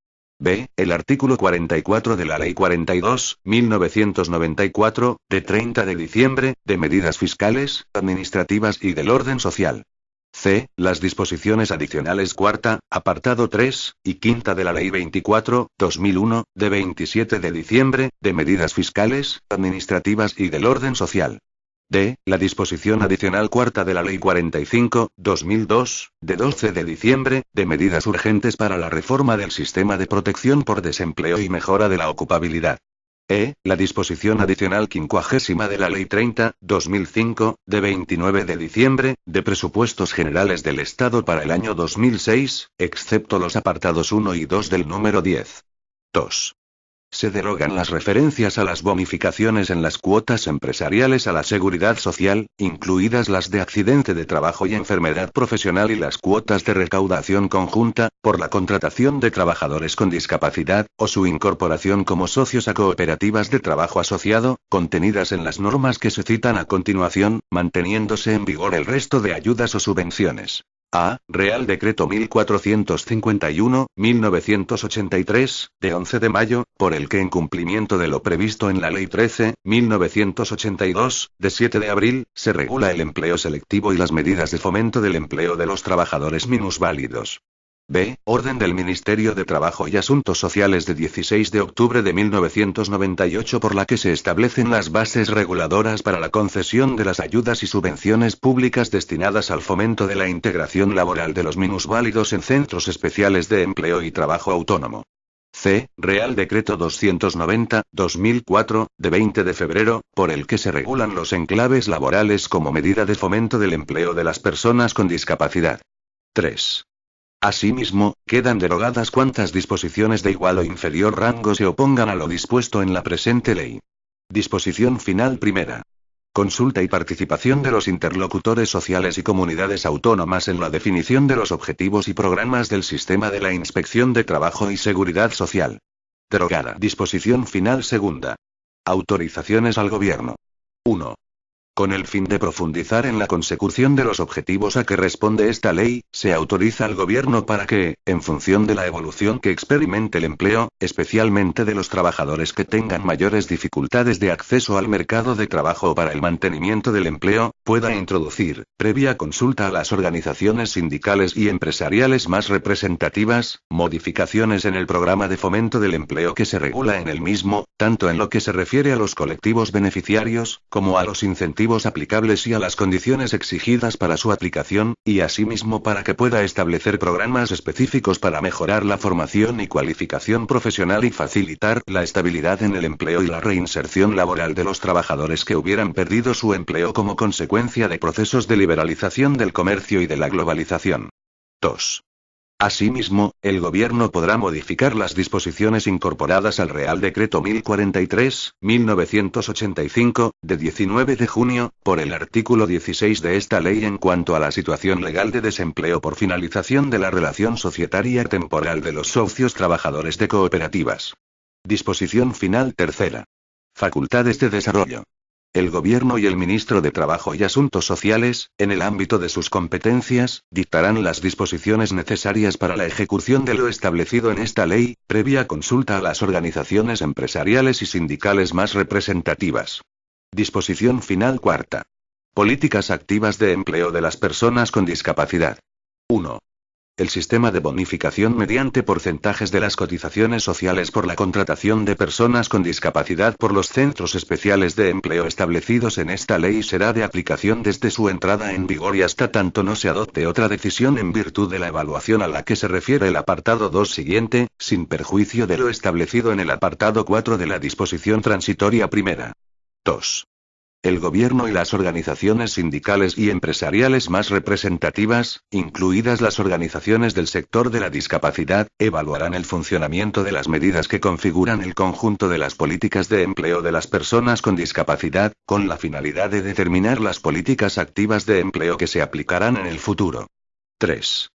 B. El artículo 44 de la Ley 42/1994, de 30 de diciembre, de medidas fiscales, administrativas y del orden social. C. Las disposiciones adicionales cuarta, apartado 3, y quinta de la Ley 24/2001, de 27 de diciembre, de medidas fiscales, administrativas y del orden social. D. La disposición adicional cuarta de la Ley 45/2002, de 12 de diciembre, de medidas urgentes para la reforma del sistema de protección por desempleo y mejora de la ocupabilidad. E. La disposición adicional 50 de la Ley 30/2005, de 29 de diciembre, de presupuestos generales del Estado para el año 2006, excepto los apartados 1 y 2 del número 10. 2. Se derogan las referencias a las bonificaciones en las cuotas empresariales a la seguridad social, incluidas las de accidente de trabajo y enfermedad profesional y las cuotas de recaudación conjunta, por la contratación de trabajadores con discapacidad, o su incorporación como socios a cooperativas de trabajo asociado, contenidas en las normas que se citan a continuación, manteniéndose en vigor el resto de ayudas o subvenciones. A. Real Decreto 1451/1983, de 11 de mayo, por el que en cumplimiento de lo previsto en la Ley 13/1982, de 7 de abril, se regula el empleo selectivo y las medidas de fomento del empleo de los trabajadores minusválidos. B. Orden del Ministerio de Trabajo y Asuntos Sociales de 16 de octubre de 1998 por la que se establecen las bases reguladoras para la concesión de las ayudas y subvenciones públicas destinadas al fomento de la integración laboral de los minusválidos en centros especiales de empleo y trabajo autónomo. C. Real Decreto 290/2004, de 20 de febrero, por el que se regulan los enclaves laborales como medida de fomento del empleo de las personas con discapacidad. 3. Asimismo, quedan derogadas cuantas disposiciones de igual o inferior rango se opongan a lo dispuesto en la presente ley. Disposición final primera. Consulta y participación de los interlocutores sociales y comunidades autónomas en la definición de los objetivos y programas del sistema de la Inspección de Trabajo y Seguridad Social. Derogada. Disposición final segunda. Autorizaciones al Gobierno. 1. Con el fin de profundizar en la consecución de los objetivos a que responde esta ley, se autoriza al Gobierno para que, en función de la evolución que experimente el empleo, especialmente de los trabajadores que tengan mayores dificultades de acceso al mercado de trabajo o para el mantenimiento del empleo, pueda introducir, previa consulta a las organizaciones sindicales y empresariales más representativas, modificaciones en el programa de fomento del empleo que se regula en el mismo, tanto en lo que se refiere a los colectivos beneficiarios, como a los incentivos aplicables y a las condiciones exigidas para su aplicación, y asimismo para que pueda establecer programas específicos para mejorar la formación y cualificación profesional y facilitar la estabilidad en el empleo y la reinserción laboral de los trabajadores que hubieran perdido su empleo como consecuencia de procesos de liberalización del comercio y de la globalización. 2. Asimismo, el Gobierno podrá modificar las disposiciones incorporadas al Real Decreto 1043/1985, de 19 de junio, por el artículo 16 de esta ley en cuanto a la situación legal de desempleo por finalización de la relación societaria temporal de los socios trabajadores de cooperativas. Disposición final tercera. Facultades de desarrollo. El Gobierno y el Ministro de Trabajo y Asuntos Sociales, en el ámbito de sus competencias, dictarán las disposiciones necesarias para la ejecución de lo establecido en esta ley, previa consulta a las organizaciones empresariales y sindicales más representativas. Disposición final cuarta. Políticas activas de empleo de las personas con discapacidad. 1. El sistema de bonificación mediante porcentajes de las cotizaciones sociales por la contratación de personas con discapacidad por los centros especiales de empleo establecidos en esta ley será de aplicación desde su entrada en vigor y hasta tanto no se adopte otra decisión en virtud de la evaluación a la que se refiere el apartado 2 siguiente, sin perjuicio de lo establecido en el apartado 4 de la disposición transitoria primera. 2. El Gobierno y las organizaciones sindicales y empresariales más representativas, incluidas las organizaciones del sector de la discapacidad, evaluarán el funcionamiento de las medidas que configuran el conjunto de las políticas de empleo de las personas con discapacidad, con la finalidad de determinar las políticas activas de empleo que se aplicarán en el futuro. 3.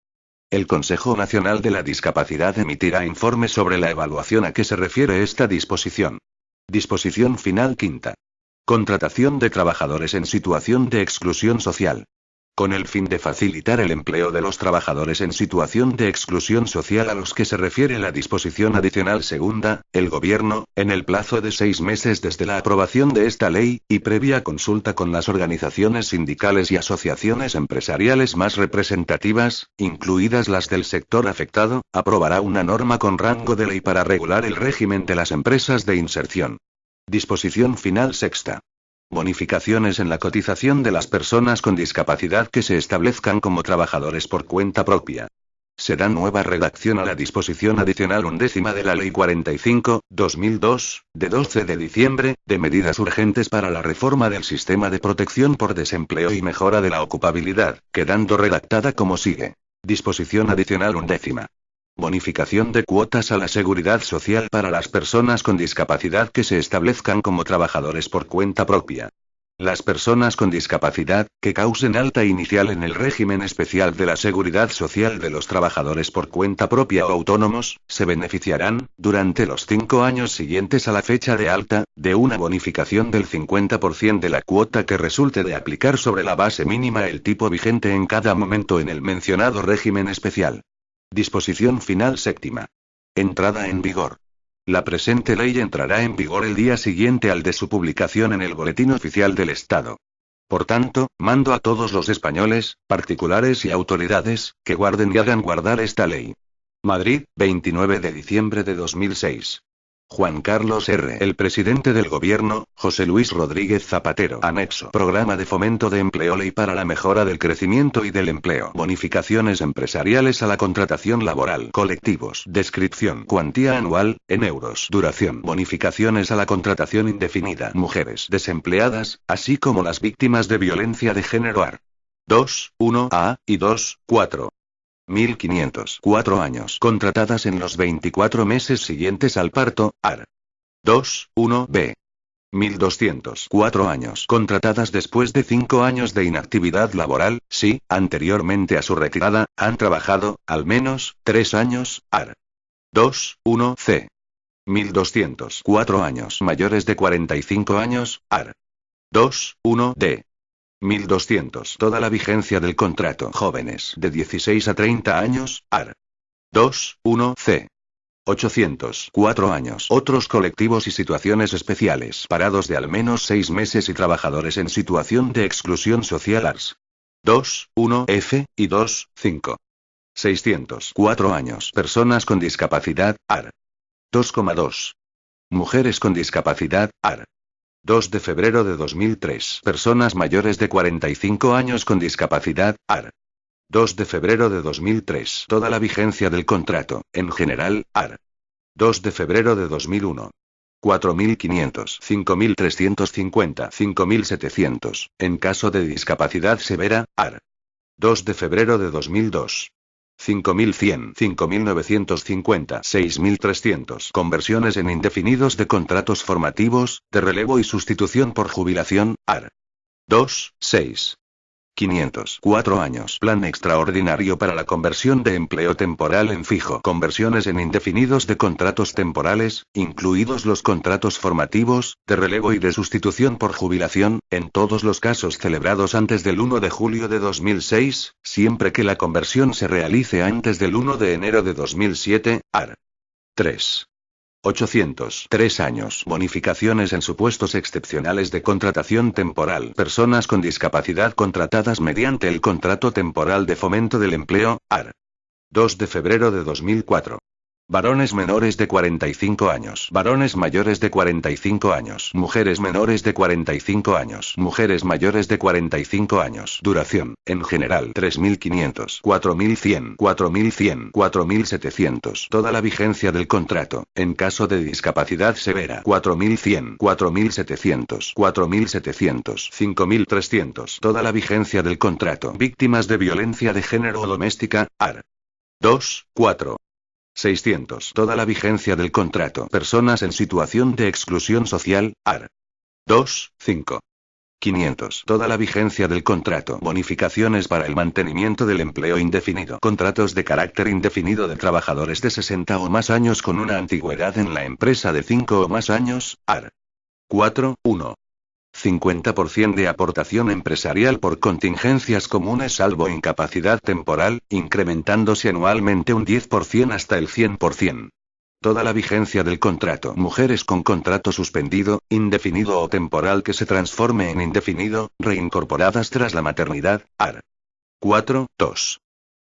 El Consejo Nacional de la Discapacidad emitirá informe sobre la evaluación a que se refiere esta disposición. Disposición final quinta. Contratación de trabajadores en situación de exclusión social. Con el fin de facilitar el empleo de los trabajadores en situación de exclusión social a los que se refiere la disposición adicional segunda, el Gobierno, en el plazo de 6 meses desde la aprobación de esta ley, y previa consulta con las organizaciones sindicales y asociaciones empresariales más representativas, incluidas las del sector afectado, aprobará una norma con rango de ley para regular el régimen de las empresas de inserción. Disposición final sexta. Bonificaciones en la cotización de las personas con discapacidad que se establezcan como trabajadores por cuenta propia. Se da nueva redacción a la disposición adicional 11ª de la Ley 45/2002, de 12 de diciembre, de medidas urgentes para la reforma del sistema de protección por desempleo y mejora de la ocupabilidad, quedando redactada como sigue. Disposición adicional 11ª. Bonificación de cuotas a la seguridad social para las personas con discapacidad que se establezcan como trabajadores por cuenta propia. Las personas con discapacidad, que causen alta inicial en el régimen especial de la seguridad social de los trabajadores por cuenta propia o autónomos, se beneficiarán, durante los 5 años siguientes a la fecha de alta, de una bonificación del 50% de la cuota que resulte de aplicar sobre la base mínima el tipo vigente en cada momento en el mencionado régimen especial. Disposición final séptima. Entrada en vigor. La presente ley entrará en vigor el día siguiente al de su publicación en el Boletín Oficial del Estado. Por tanto, mando a todos los españoles, particulares y autoridades, que guarden y hagan guardar esta ley. Madrid, 29 de diciembre de 2006. Juan Carlos R. El presidente del Gobierno, José Luis Rodríguez Zapatero. Anexo. Programa de fomento de empleo. Ley para la mejora del crecimiento y del empleo. Bonificaciones empresariales a la contratación laboral. Colectivos. Descripción. Cuantía anual, en euros. Duración. Bonificaciones a la contratación indefinida. Mujeres desempleadas, así como las víctimas de violencia de género. AR. 2, 1A, y 2, 4. 1.504 años. Contratadas en los 24 meses siguientes al parto, AR. 2, 1B. 1.204 años. Contratadas después de 5 años de inactividad laboral, si, anteriormente a su retirada, han trabajado, al menos, 3 años, AR. 2, 1C. 1.204 años. Mayores de 45 años, AR. 2, 1D. 1.200. Toda la vigencia del contrato. Jóvenes de 16 a 30 años, AR. 2, 1C. 804 años. Otros colectivos y situaciones especiales. Parados de al menos 6 meses y trabajadores en situación de exclusión social. ARS. 2, 1F, y 2, 5. 604 años. Personas con discapacidad, AR. 2,2. Mujeres con discapacidad, AR. 2 de febrero de 2003. Personas mayores de 45 años con discapacidad, AR. 2 de febrero de 2003. Toda la vigencia del contrato, en general, AR. 2 de febrero de 2001. 4.500, 5.350, 5.700. En caso de discapacidad severa, AR. 2 de febrero de 2002. 5.100, 5.950, 6.300. Conversiones en indefinidos de contratos formativos, de relevo y sustitución por jubilación, AR. 2, 6. 504 años. Plan extraordinario para la conversión de empleo temporal en fijo. Conversiones en indefinidos de contratos temporales, incluidos los contratos formativos, de relevo y de sustitución por jubilación, en todos los casos celebrados antes del 1 de julio de 2006, siempre que la conversión se realice antes del 1 de enero de 2007, AR. 3. 803 años. Bonificaciones en supuestos excepcionales de contratación temporal. Personas con discapacidad contratadas mediante el contrato temporal de fomento del empleo, AR. 2 de febrero de 2004. Varones menores de 45 años. Varones mayores de 45 años. Mujeres menores de 45 años. Mujeres mayores de 45 años. Duración, en general, 3.500, 4.100, 4.100, 4.700. Toda la vigencia del contrato, en caso de discapacidad severa, 4.100, 4.700, 4.700, 5.300. Toda la vigencia del contrato. Víctimas de violencia de género o doméstica, AR. 2, 4. 600. Toda la vigencia del contrato. Personas en situación de exclusión social, AR. 2, 5. 500. Toda la vigencia del contrato. Bonificaciones para el mantenimiento del empleo indefinido. Contratos de carácter indefinido de trabajadores de 60 o más años con una antigüedad en la empresa de 5 o más años, AR. 4, 1. 50% de aportación empresarial por contingencias comunes salvo incapacidad temporal, incrementándose anualmente un 10% hasta el 100%. Toda la vigencia del contrato. Mujeres con contrato suspendido, indefinido o temporal que se transforme en indefinido, reincorporadas tras la maternidad, AR. 4.2.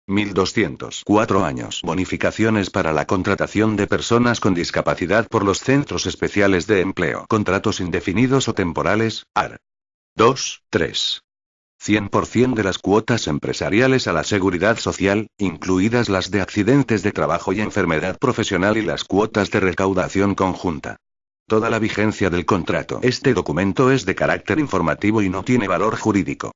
1204 años. Bonificaciones para la contratación de personas con discapacidad por los centros especiales de empleo. Contratos indefinidos o temporales, AR. 2.3. 100% de las cuotas empresariales a la seguridad social, incluidas las de accidentes de trabajo y enfermedad profesional y las cuotas de recaudación conjunta. Toda la vigencia del contrato. Este documento es de carácter informativo y no tiene valor jurídico.